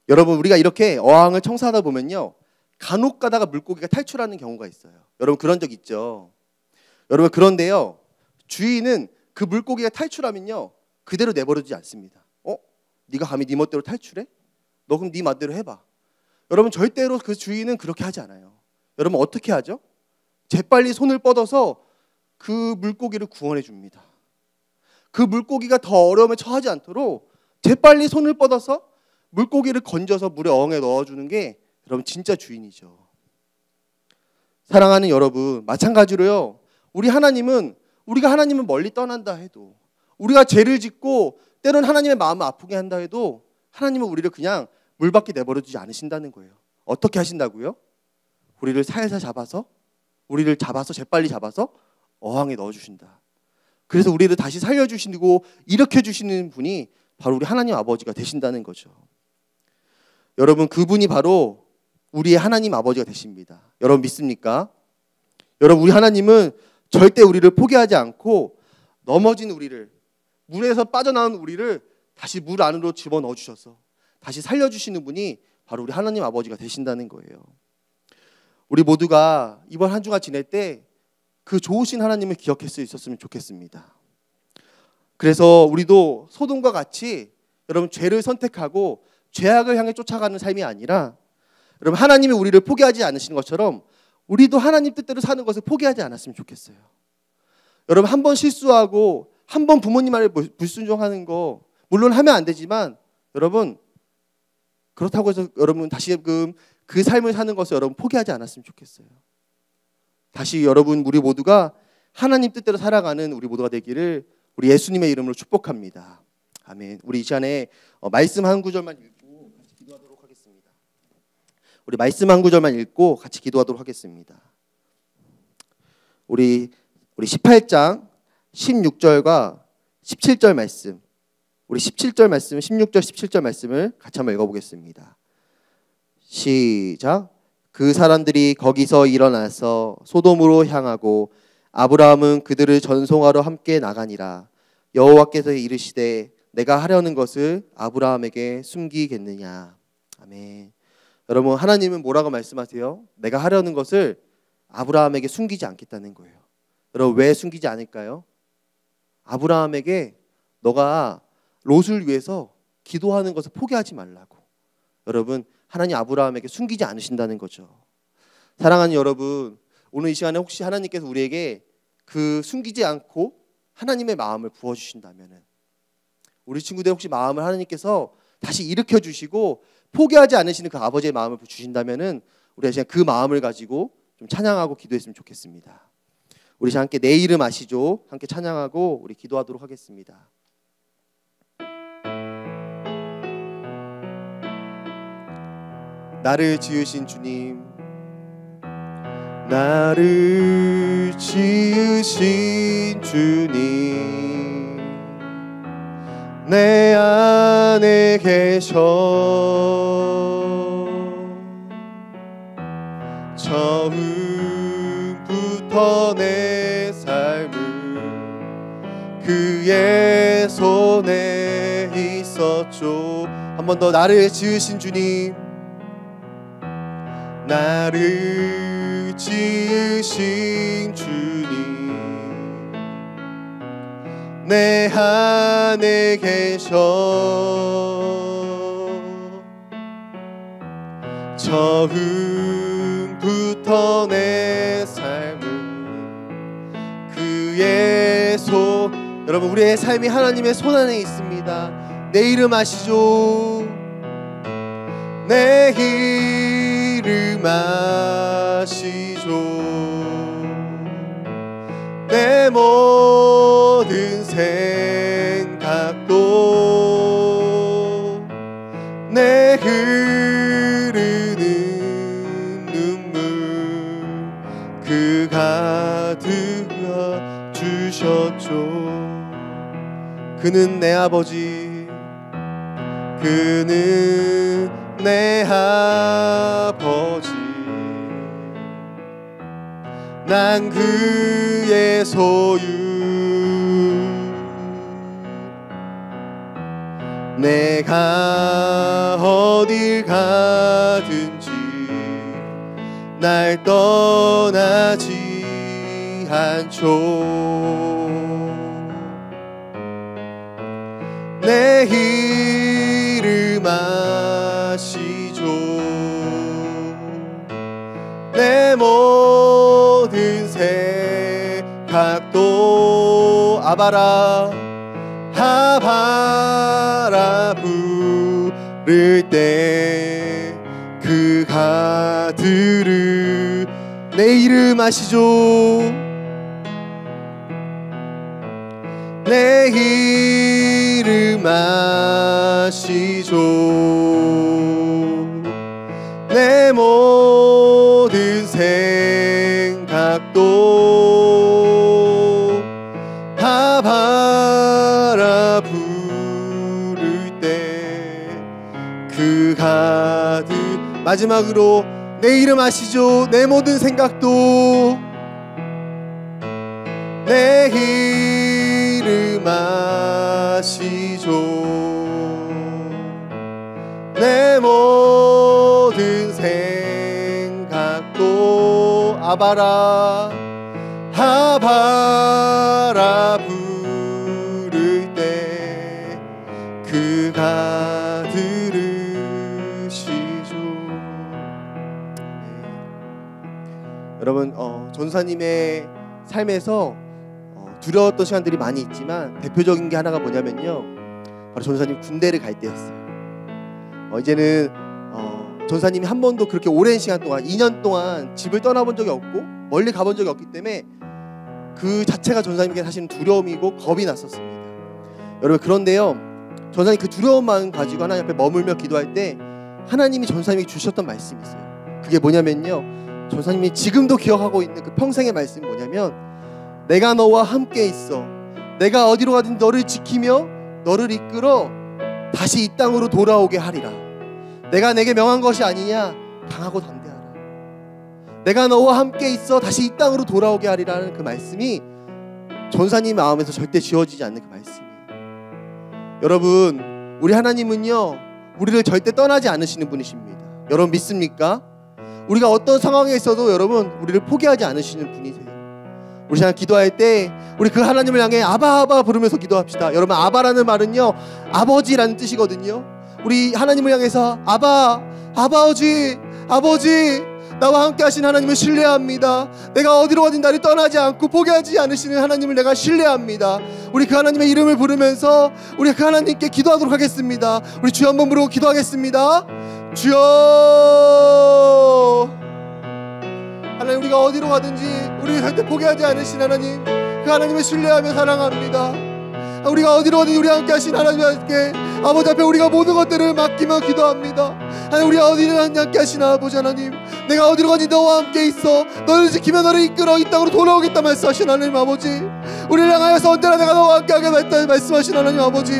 여러분, 우리가 이렇게 어항을 청소하다 보면요 간혹 가다가 물고기가 탈출하는 경우가 있어요. 여러분, 그런 적 있죠? 여러분, 그런데요 주인은 그 물고기가 탈출하면요 그대로 내버려두지 않습니다. 네가 감히 네 멋대로 탈출해? 너 그럼 네 맛대로 해봐. 여러분, 절대로 그 주인은 그렇게 하지 않아요. 여러분, 어떻게 하죠? 재빨리 손을 뻗어서 그 물고기를 구원해 줍니다. 그 물고기가 더 어려움에 처하지 않도록 재빨리 손을 뻗어서 물고기를 건져서 물에 어항에 넣어주는 게 여러분 진짜 주인이죠. 사랑하는 여러분, 마찬가지로요 우리가 하나님은 멀리 떠난다 해도, 우리가 죄를 짓고 때로는 하나님의 마음을 아프게 한다 해도 하나님은 우리를 그냥 물 밖에 내버려두지 않으신다는 거예요. 어떻게 하신다고요? 우리를 살살 잡아서 재빨리 잡아서 어항에 넣어주신다. 그래서 우리를 다시 살려주시고 일으켜주시는 분이 바로 우리 하나님 아버지가 되신다는 거죠. 여러분, 그분이 바로 우리의 하나님 아버지가 되십니다. 여러분 믿습니까? 여러분, 우리 하나님은 절대 우리를 포기하지 않고 넘어진 우리를, 물에서 빠져나온 우리를 다시 물 안으로 집어넣어 주셔서 다시 살려주시는 분이 바로 우리 하나님 아버지가 되신다는 거예요. 우리 모두가 이번 한 주간 지낼 때 그 좋으신 하나님을 기억할 수 있었으면 좋겠습니다. 그래서 우리도 소돔과 같이 여러분 죄를 선택하고 죄악을 향해 쫓아가는 삶이 아니라, 여러분 하나님이 우리를 포기하지 않으시는 것처럼 우리도 하나님 뜻대로 사는 것을 포기하지 않았으면 좋겠어요. 여러분, 한 번 실수하고 한 번 부모님 말에 불순종하는 거 물론 하면 안 되지만, 여러분 그렇다고 해서 여러분 다시금 그 삶을 사는 것을 여러분 포기하지 않았으면 좋겠어요. 다시 여러분, 우리 모두가 하나님 뜻대로 살아가는 우리 모두가 되기를 우리 예수님의 이름으로 축복합니다. 아멘. 우리 이 시간에 말씀 한 구절만 읽고 같이 기도하도록 하겠습니다. 우리 말씀 한 구절만 읽고 같이 기도하도록 하겠습니다. 우리 18장 16절과 17절 말씀, 우리 17절 말씀, 16절, 17절 말씀을 같이 한번 읽어보겠습니다. 시작. 그 사람들이 거기서 일어나서 소돔으로 향하고 아브라함은 그들을 전송하러 함께 나가니라. 여호와께서 이르시되 내가 하려는 것을 아브라함에게 숨기겠느냐. 아멘. 여러분, 하나님은 뭐라고 말씀하세요? 내가 하려는 것을 아브라함에게 숨기지 않겠다는 거예요. 여러분, 왜 숨기지 않을까요? 아브라함에게 너가 롯을 위해서 기도하는 것을 포기하지 말라고. 여러분, 하나님 아브라함에게 숨기지 않으신다는 거죠. 사랑하는 여러분, 오늘 이 시간에 혹시 하나님께서 우리에게 그 숨기지 않고 하나님의 마음을 부어주신다면, 우리 친구들 혹시 마음을 하나님께서 다시 일으켜 주시고 포기하지 않으시는 그 아버지의 마음을 주신다면 우리가 그냥 그 마음을 가지고 좀 찬양하고 기도했으면 좋겠습니다. 우리 함께 내 이름 아시죠? 함께 찬양하고 우리 기도하도록 하겠습니다. 나를 지으신 주님, 나를 지으신 주님, 내 안에 계셔. 처음부터 내 삶은 그의 손에 있었죠. 한 번 더. 나를 지으신 주님, 나를 지으신 주님, 내 안에 계셔. 처음부터 내 삶은 그의 손. 여러분, 우리의 삶이 하나님의 손 안에 있습니다. 내 이름 아시죠? 내 이름 아시죠? 내 모든 생각도, 내 흐르는 눈물 그 가득 주셨죠. 그는 내 아버지, 그는 내 아버지, 난 그의 소유. 내가 어딜 가든지 날 떠나지 않죠. 내 이름 아시죠? 내 모든 생각도 아바라 아바라 부를 때 그가 들으. 내 이름 아시죠? 내 이름 아시죠? 내 모든 생각도 아바라 부를 때 그 가득. 마지막으로 내 이름 아시죠? 내 모든 생각도, 내 이름 아시죠? 내 모든 생각도 아바라 아바라 부를 때 그가 들으시죠. 네. 여러분, 전사님의 삶에서 두려웠던 시간들이 많이 있지만 대표적인 게 하나가 뭐냐면요, 바로 전사님 군대를 갈 때였어요. 이제는 전사님이 한 번도 그렇게 오랜 시간 동안 2년 동안 집을 떠나본 적이 없고 멀리 가본 적이 없기 때문에 그 자체가 전사님에게 사실은 두려움이고 겁이 났었습니다. 여러분, 그런데요, 전사님 그 두려운 마음 가지고 하나님 앞에 머물며 기도할 때 하나님이 전사님에게 주셨던 말씀이 있어요. 그게 뭐냐면요, 전사님이 지금도 기억하고 있는 그 평생의 말씀이 뭐냐면, 내가 너와 함께 있어. 내가 어디로 가든 너를 지키며 너를 이끌어 다시 이 땅으로 돌아오게 하리라. 내가 내게 명한 것이 아니냐? 강하고 담대하라. 내가 너와 함께 있어 다시 이 땅으로 돌아오게 하리라는 그 말씀이 전사님 마음에서 절대 지워지지 않는 그 말씀이에요. 여러분, 우리 하나님은요, 우리를 절대 떠나지 않으시는 분이십니다. 여러분 믿습니까? 우리가 어떤 상황에 있어도 여러분 우리를 포기하지 않으시는 분이세요. 우리 시간 기도할 때 우리 그 하나님을 향해 아바 아바 부르면서 기도합시다. 여러분, 아바라는 말은요 아버지라는 뜻이거든요. 우리 하나님을 향해서 아바, 아버지 나와 함께 하신 하나님을 신뢰합니다. 내가 어디로 가든 나를 떠나지 않고 포기하지 않으시는 하나님을 내가 신뢰합니다. 우리 그 하나님의 이름을 부르면서 우리 그 하나님께 기도하도록 하겠습니다. 우리 주여 한번 부르고 기도하겠습니다. 주여. 하나님, 우리가 어디로 가든지 우리 절대 포기하지 않으신 하나님, 그 하나님을 신뢰하며 사랑합니다. 우리가 어디로 가든지 우리 함께 하신 하나님께 아버지 앞에 우리가 모든 것들을 맡기며 기도합니다. 하나님, 우리가 어디로 함께 하신 아버지 하나님, 내가 어디로 가든지 너와 함께 있어 너를 지키며 너를 이끌어 이 땅으로 돌아오겠다 말씀하신 하나님 아버지, 우리를 향하여서 언제나 내가 너와 함께 하겠다 말씀하신 하나님 아버지,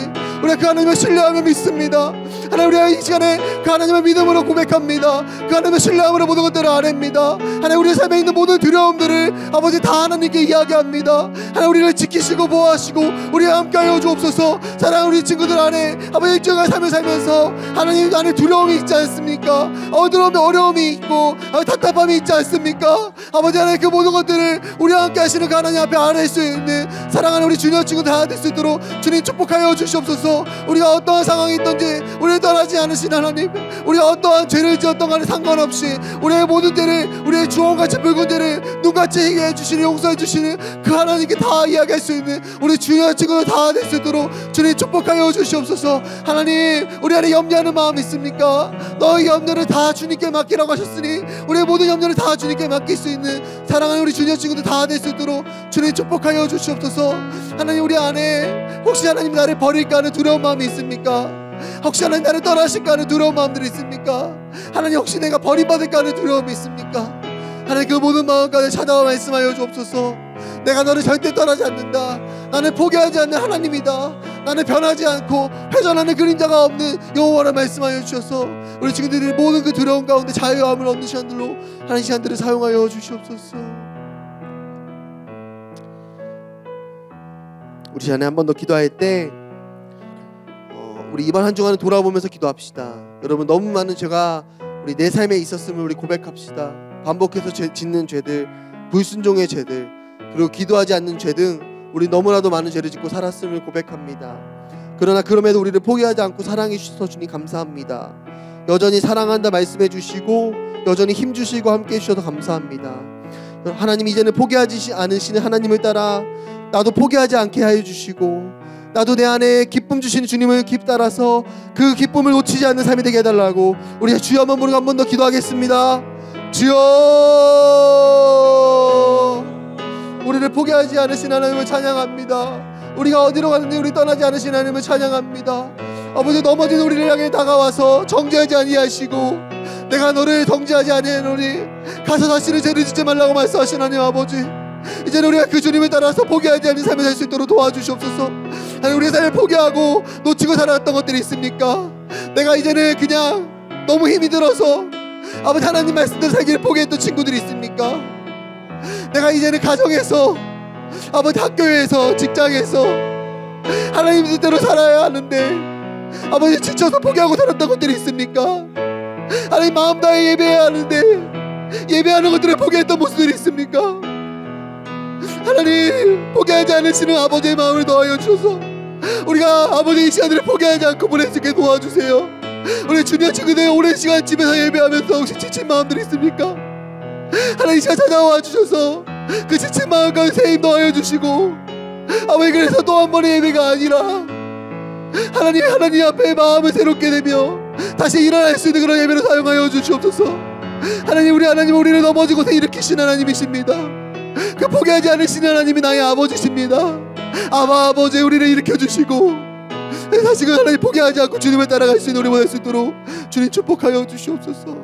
우리가 그 하나님을 신뢰하며 믿습니다. 하나님, 우리가 이 시간에 그 하나님을 믿음으로 고백합니다. 그 하나님을 신뢰함으로 모든 것들을 아뢰입니다. 하나님, 우리 삶에 있는 모든 두려움들을 아버지 다 하나님께 이야기합니다. 하나님, 우리를 지키시고 보호하시고 우리와 함께하여 주옵소서. 사랑하는 우리 친구들 안에 아버지 일정한 삶을 살면서 하나님 안에 두려움이 있지 않습니까? 어려움이 있고 답답함이 있지 않습니까? 아버지 하나님, 그 모든 것들을 우리와 함께 하시는 그 하나님 앞에 아뢰 수 있는 사랑하는 우리 주님 친구들 다 될 수 있도록 주님 축복하여 주시옵소서. 우리가 어떠한 상황이 있든지 우리를 떠나지 않으신 하나님, 우리가 어떠한 죄를 지었던 간에 상관없이 우리의 모든 죄를, 우리의 주홍같이 붉은 죄를 눈같이 희게 해주시는, 용서해 주시는 그 하나님께 다 이야기할 수 있는 우리 주님 친구들 다 될 수 있도록 주님 축복하여 주시옵소서. 하나님, 우리 안에 염려하는 마음이 있습니까? 너의 염려를 다 주님께 맡기라고 하셨으니 우리의 모든 염려를 다 주님께 맡길 수 있는 사랑하는 우리 주님 친구들 다 될 수 있도록 주님 축복하여 주시옵소서. 하나님, 우리 안에 혹시 하나님 나를 버릴까 하는 두려운 마음이 있습니까? 혹시 하나님 나를 떠나실까 하는 두려운 마음들이 있습니까? 하나님, 혹시 내가 버림받을까 하는 두려움이 있습니까? 하나님, 그 모든 마음까지 찾아와 말씀하여 주옵소서. 내가 너를 절대 떠나지 않는다. 나는 포기하지 않는 하나님이다. 나는 변하지 않고 회전하는 그림자가 없는 여호와라 말씀하여 주셔서 우리 친구들이 모든 그 두려움 가운데 자유함을 얻는 시간들로 하나님 시간들을 사용하여 주시옵소서. 우리 시간에 한 번 더 기도할 때 우리 이번 한 주간을 돌아보면서 기도합시다. 여러분, 너무 많은 죄가 우리 내 삶에 있었음을 우리 고백합시다. 반복해서 짓는 죄들, 불순종의 죄들, 그리고 기도하지 않는 죄 등 우리 너무나도 많은 죄를 짓고 살았음을 고백합니다. 그러나 그럼에도 우리를 포기하지 않고 사랑해 주셔서 주님 감사합니다. 여전히 사랑한다 말씀해 주시고 여전히 힘 주시고 함께 해주셔서 감사합니다. 하나님, 이제는 포기하지 않으시는 하나님을 따라 나도 포기하지 않게 하여 주시고 나도 내 안에 기쁨 주시는 주님을 따라서 그 기쁨을 놓치지 않는 삶이 되게 해달라고 우리 주여 한번 부르고 한 번 더 기도하겠습니다. 주여, 우리를 포기하지 않으신 하나님을 찬양합니다. 우리가 어디로 가는지 우리 떠나지 않으신 하나님을 찬양합니다. 아버지, 넘어진 우리를 향해 다가와서 정죄하지 아니하시고 내가 너를 정죄하지 아니하노니 가서 다시는 죄를 짓지 말라고 말씀하신 하나님 아버지, 이제는 우리가 그 주님을 따라서 포기하지 않는 삶을 살 수 있도록 도와주시옵소서. 하나님, 우리의 삶을 포기하고 놓치고 살아왔던 것들이 있습니까? 내가 이제는 그냥 너무 힘이 들어서 아버지 하나님 말씀대로 살기를 포기했던 친구들이 있습니까? 내가 이제는 가정에서, 아버지 학교에서, 직장에서 하나님 뜻대로 살아야 하는데 아버지 지쳐서 포기하고 살았던 것들이 있습니까? 하나님, 마음 다해 예배해야 하는데 예배하는 것들을 포기했던 모습들이 있습니까? 하나님, 포기하지 않으시는 아버지의 마음을 더하여 주셔서 우리가 아버지 이 시간들을 포기하지 않고 보낼 수 있게 도와주세요. 우리 주님 친구들 오랜 시간 집에서 예배하면서 혹시 지친 마음들이 있습니까? 하나님, 이 시간 찾아와 주셔서 그 지친 마음 가운데 새 힘 더하여 주시고 아버지, 그래서 또 한 번의 예배가 아니라 하나님 앞에 마음을 새롭게 되며 다시 일어날 수 있는 그런 예배로 사용하여 주시옵소서. 하나님, 우리 하나님, 우리를 넘어지고서 일으키신 하나님이십니다. 그 포기하지 않으신 하나님이 나의 아버지십니다. 아버지, 우리를 일으켜주시고 다시 그 하나님 포기하지 않고 주님을 따라갈 수 있는 우리 보낼 수 있도록 주님 축복하여 주시옵소서.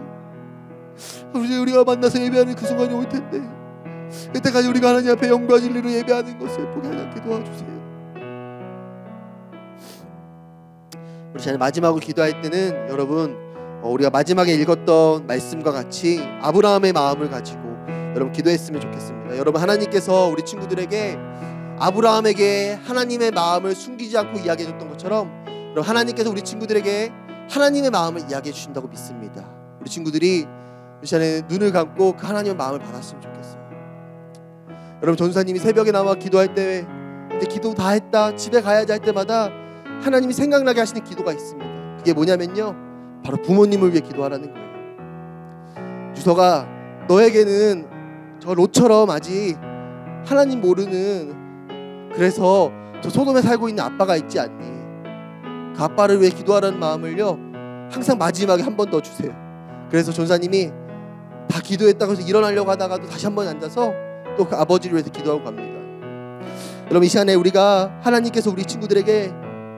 우리가 만나서 예배하는 그 순간이 올 텐데 그때까지 우리가 하나님 앞에 영과 진리로 예배하는 것을 포기하지 않게 도와주세요. 우리 잘 마지막으로 기도할 때는 여러분, 우리가 마지막에 읽었던 말씀과 같이 아브라함의 마음을 가지고 여러분 기도했으면 좋겠습니다. 여러분, 하나님께서 우리 친구들에게 아브라함에게 하나님의 마음을 숨기지 않고 이야기해 줬던 것처럼 여러분, 하나님께서 우리 친구들에게 하나님의 마음을 이야기해 주신다고 믿습니다. 우리 친구들이 이 시간에 눈을 감고 그 하나님의 마음을 받았으면 좋겠어요. 여러분, 전사님이 새벽에 나와 기도할 때 이제 기도 다 했다 집에 가야지 할 때마다 하나님이 생각나게 하시는 기도가 있습니다. 그게 뭐냐면요, 바로 부모님을 위해 기도하라는 거예요. 유서가 너에게는 저 롯처럼 아직 하나님 모르는, 그래서 저 소돔에 살고 있는 아빠가 있지 않니? 그 아빠를 위해 기도하라는 마음을요 항상 마지막에 한 번 더 주세요. 그래서 전사님이 다 기도했다고 해서 일어나려고 하다가도 다시 한 번 앉아서 또 그 아버지를 위해서 기도하고 갑니다. 여러분, 이 시간에 우리가 하나님께서 우리 친구들에게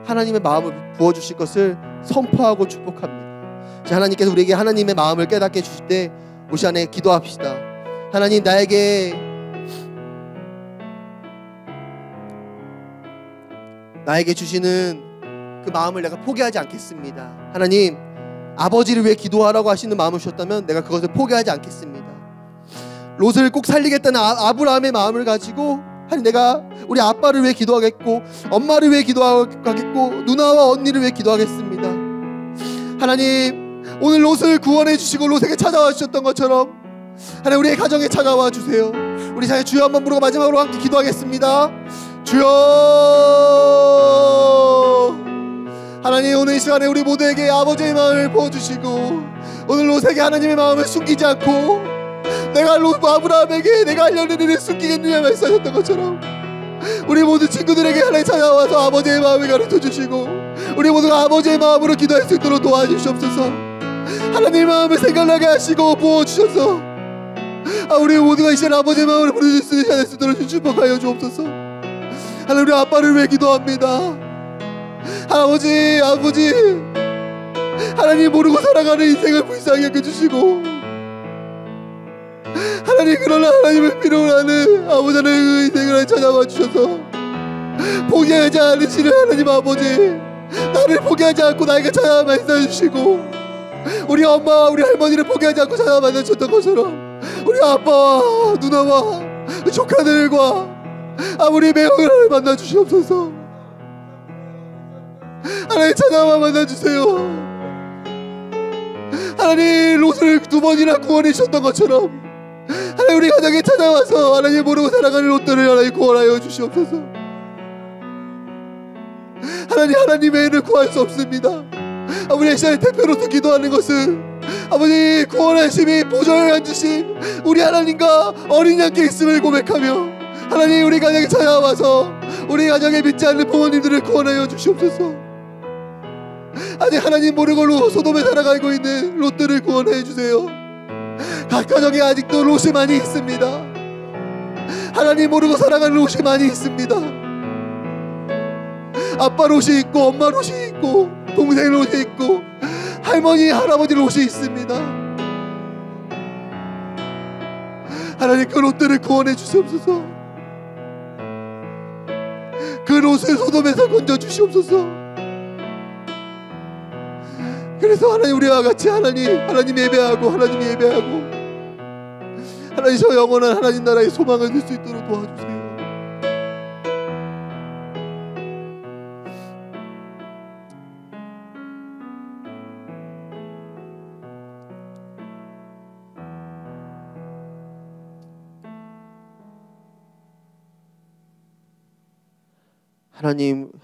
하나님의 마음을 부어주실 것을 선포하고 축복합니다. 하나님께서 우리에게 하나님의 마음을 깨닫게 해주실 때 우리 시간에 기도합시다. 하나님, 나에게 주시는 그 마음을 내가 포기하지 않겠습니다. 하나님, 아버지를 위해 기도하라고 하시는 마음을 주셨다면 내가 그것을 포기하지 않겠습니다. 롯을 꼭 살리겠다는 아브라함의 마음을 가지고 하나님, 내가 우리 아빠를 위해 기도하겠고 엄마를 위해 기도하겠고 누나와 언니를 위해 기도하겠습니다. 하나님, 오늘 롯을 구원해 주시고 롯에게 찾아와 주셨던 것처럼 하나님, 우리의 가정에 찾아와 주세요. 우리 자녀 주여 한번 부르고 마지막으로 함께 기도하겠습니다. 주여. 하나님, 오늘 이 시간에 우리 모두에게 아버지의 마음을 부어주시고 오늘 롯에게 하나님의 마음을 숨기지 않고 내가 아브라함에게 내가 하려는 일을 숨기겠느냐 말씀하셨던 것처럼 우리 모두 친구들에게 하나님 찾아와서 아버지의 마음을 가르쳐주시고 우리 모두가 아버지의 마음으로 기도할 수 있도록 도와주시옵소서. 하나님의 마음을 생각나게 하시고 부어주셔서 우리 모두가 이 시간 아버지의 마음을 부르실 수 있도록 축복하여 주옵소서. 하나님, 우리 아빠를 위해 기도합니다. 아버지 하나님, 모르고 살아가는 인생을 불쌍히 여겨주시고 하나님, 그러나 하나님을 필요로 하는 아버지의 인생을 찾아와 주셔서 포기하지 않으시는 하나님 아버지, 나를 포기하지 않고 나에게 찾아와 만나 주시고 우리 엄마와 우리 할머니를 포기하지 않고 찾아와 만나 주셨던 것처럼 우리 아빠와 누나와 조카들과 우리 매형을 만나 주시옵소서. 하나님, 찾아와 만나 주세요. 하나님, 롯을 2번이나 구원해 주셨던 것처럼 하나님, 우리 가정에 찾아와서 하나님 모르고 살아가는 롯들을 하나님 구원하여 주시옵소서. 하나님 외에는 구할 수 없습니다. 우리 시간에 대표로서 기도하는 것은 아버지 구원하심이 보좌에 앉으신 우리 하나님과 어린 양께 있음을 고백하며 하나님, 우리 가정에 찾아와서 우리 가정에 믿지 않는 부모님들을 구원하여 주시옵소서. 아직 하나님 모르고 소돔에 살아가고 있는 롯들을 구원해 주세요. 각 가정에 아직도 롯이 많이 있습니다. 하나님 모르고 살아가는 롯이 많이 있습니다. 아빠 롯이 있고 엄마 롯이 있고 동생 롯이 있고 할머니 할아버지 롯이 있습니다. 하나님, 그 롯들을 구원해 주시옵소서. 그 롯을 소돔에서 건져 주시옵소서. 그래서 하나님, 우리와 같이 하나님 예배하고 하나님, 저 영원한 하나님 나라의 소망을 들 수 있도록 도와주세요.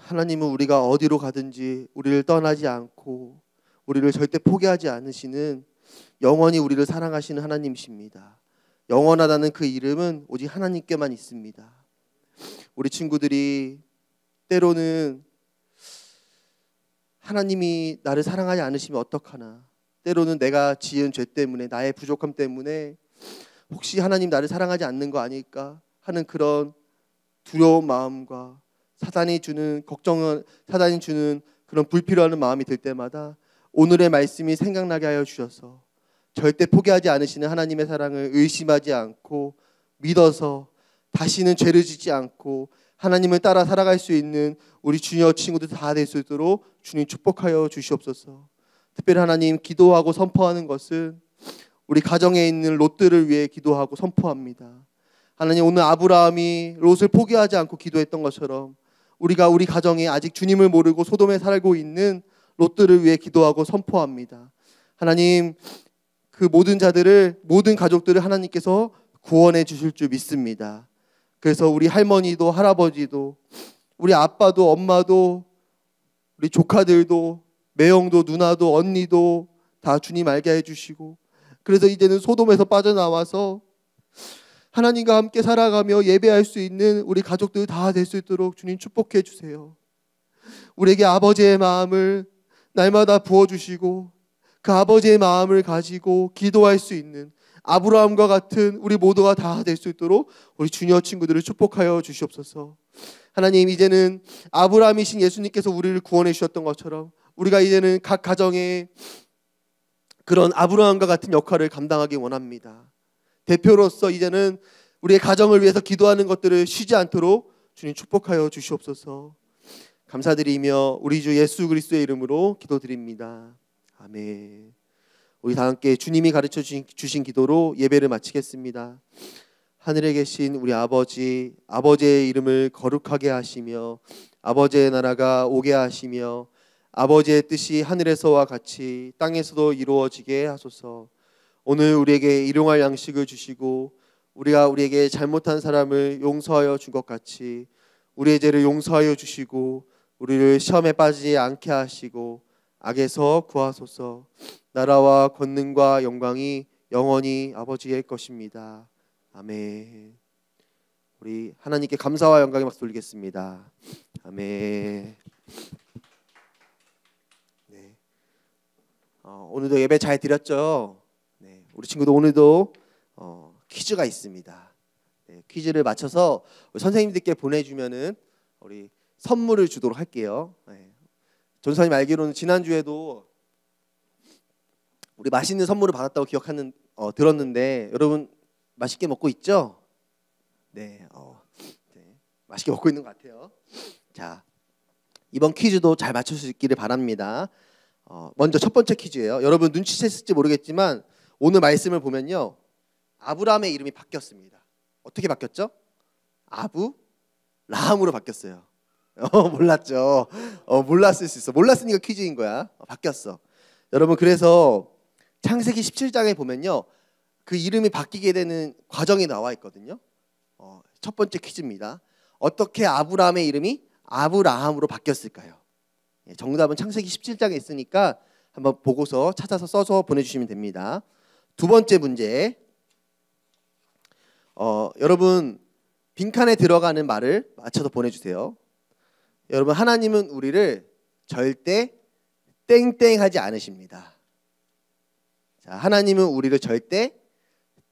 하나님은 우리가 어디로 가든지 우리를 떠나지 않고 우리를 절대 포기하지 않으시는, 영원히 우리를 사랑하시는 하나님이십니다. 영원하다는 그 이름은 오직 하나님께만 있습니다. 우리 친구들이 때로는 하나님이 나를 사랑하지 않으시면 어떡하나, 때로는 내가 지은 죄 때문에, 나의 부족함 때문에 혹시 하나님 나를 사랑하지 않는 거 아닐까 하는 그런 두려운 마음과 사단이 주는 그런 불필요한 마음이 들 때마다 오늘의 말씀이 생각나게 하여 주셔서 절대 포기하지 않으시는 하나님의 사랑을 의심하지 않고 믿어서 다시는 죄를 짓지 않고 하나님을 따라 살아갈 수 있는 우리 주니어 친구들 다 될 수 있도록 주님 축복하여 주시옵소서. 특별히 하나님, 기도하고 선포하는 것은 우리 가정에 있는 롯들을 위해 기도하고 선포합니다. 하나님, 오늘 아브라함이 롯을 포기하지 않고 기도했던 것처럼 우리가 우리 가정에 아직 주님을 모르고 소돔에 살고 있는 롯들을 위해 기도하고 선포합니다. 하나님, 그 모든 가족들을 하나님께서 구원해 주실 줄 믿습니다. 그래서 우리 할머니도 할아버지도 우리 아빠도 엄마도 우리 조카들도 매형도 누나도 언니도 다 주님 알게 해주시고, 그래서 이제는 소돔에서 빠져나와서 하나님과 함께 살아가며 예배할 수 있는 우리 가족들 다 될 수 있도록 주님 축복해 주세요. 우리에게 아버지의 마음을 날마다 부어주시고 그 아버지의 마음을 가지고 기도할 수 있는 아브라함과 같은 우리 모두가 다 될 수 있도록 우리 주니어 친구들을 축복하여 주시옵소서. 하나님, 이제는 아브라함이신 예수님께서 우리를 구원해 주셨던 것처럼 우리가 이제는 각 가정에 그런 아브라함과 같은 역할을 감당하기 원합니다. 대표로서 이제는 우리의 가정을 위해서 기도하는 것들을 쉬지 않도록 주님 축복하여 주시옵소서. 감사드리며 우리 주 예수 그리스도의 이름으로 기도드립니다. 아멘. 우리 다 함께 주님이 가르쳐 주신 기도로 예배를 마치겠습니다. 하늘에 계신 우리 아버지, 아버지의 이름을 거룩하게 하시며 아버지의 나라가 오게 하시며 아버지의 뜻이 하늘에서와 같이 땅에서도 이루어지게 하소서. 오늘 우리에게 일용할 양식을 주시고 우리가 우리에게 잘못한 사람을 용서하여 준 것 같이 우리의 죄를 용서하여 주시고 우리를 시험에 빠지지 않게 하시고 악에서 구하소서. 나라와 권능과 영광이 영원히 아버지의 것입니다. 아멘. 우리 하나님께 감사와 영광의 박수 돌리겠습니다. 아멘. 네. 오늘도 예배 잘 드렸죠? 네. 우리 친구도 오늘도 퀴즈가 있습니다. 네. 퀴즈를 맞춰서 선생님들께 보내주면은 우리 선물을 주도록 할게요. 네. 전사님 알기로는 지난주에도 우리 맛있는 선물을 받았다고 들었는데 여러분 맛있게 먹고 있죠? 네, 네, 맛있게 먹고 있는 것 같아요. 자, 이번 퀴즈도 잘 맞출 수 있기를 바랍니다. 먼저 첫 번째 퀴즈예요. 여러분 눈치챘을지 모르겠지만 오늘 말씀을 보면요, 아브라함의 이름이 바뀌었습니다. 어떻게 바뀌었죠? 아브라함으로 바뀌었어요. 몰랐죠? 몰랐을 수 있어. 몰랐으니까 퀴즈인 거야. 바뀌었어. 여러분, 그래서 창세기 17장에 보면요, 그 이름이 바뀌게 되는 과정이 나와 있거든요. 첫 번째 퀴즈입니다. 어떻게 아브라함의 이름이 아브라함으로 바뀌었을까요? 정답은 창세기 17장에 있으니까 한번 보고서 찾아서 써서 보내주시면 됩니다. 두 번째 문제. 여러분 빈칸에 들어가는 말을 맞춰서 보내주세요. 여러분, 하나님은 우리를 절대 땡땡하지 않으십니다. 자, 하나님은 우리를 절대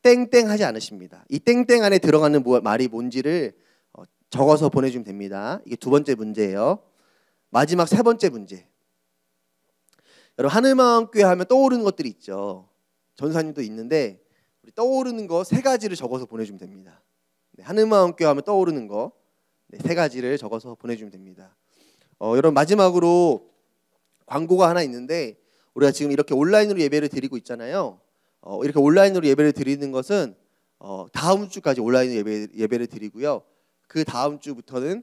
땡땡하지 않으십니다. 이 땡땡 안에 들어가는 말이 뭔지를 적어서 보내주면 됩니다. 이게 두 번째 문제예요. 마지막 세 번째 문제. 여러분, 하늘마음교회 하면 떠오르는 것들이 있죠. 전사님도 있는데 우리 떠오르는 거 세 가지를 적어서 보내주면 됩니다. 네, 하늘마음교회 하면 떠오르는 거 네, 세 가지를 적어서 보내주면 됩니다. 여러분, 마지막으로 광고가 하나 있는데 우리가 지금 이렇게 온라인으로 예배를 드리고 있잖아요. 이렇게 온라인으로 예배를 드리는 것은 다음 주까지 온라인으로 예배를 드리고요. 그 다음 주부터는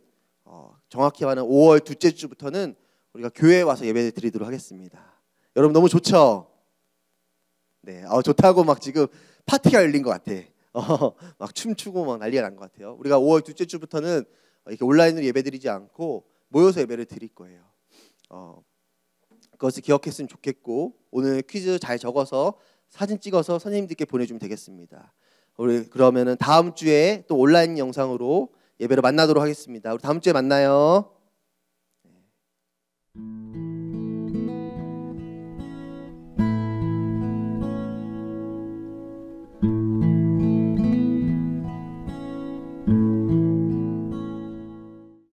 정확히 말하면 5월 둘째 주부터는 우리가 교회에 와서 예배를 드리도록 하겠습니다. 여러분 너무 좋죠? 네, 좋다고 막 지금 파티가 열린 것 같아. 막 춤추고 막 난리가 난 것 같아요. 우리가 5월 둘째 주부터는 이렇게 온라인으로 예배드리지 않고 모여서 예배를 드릴 거예요. 그것을 기억했으면 좋겠고, 오늘 퀴즈 잘 적어서 사진 찍어서 선생님들께 보내주면 되겠습니다. 우리 그러면은 다음 주에 또 온라인 영상으로 예배를 만나도록 하겠습니다. 우리 다음 주에 만나요.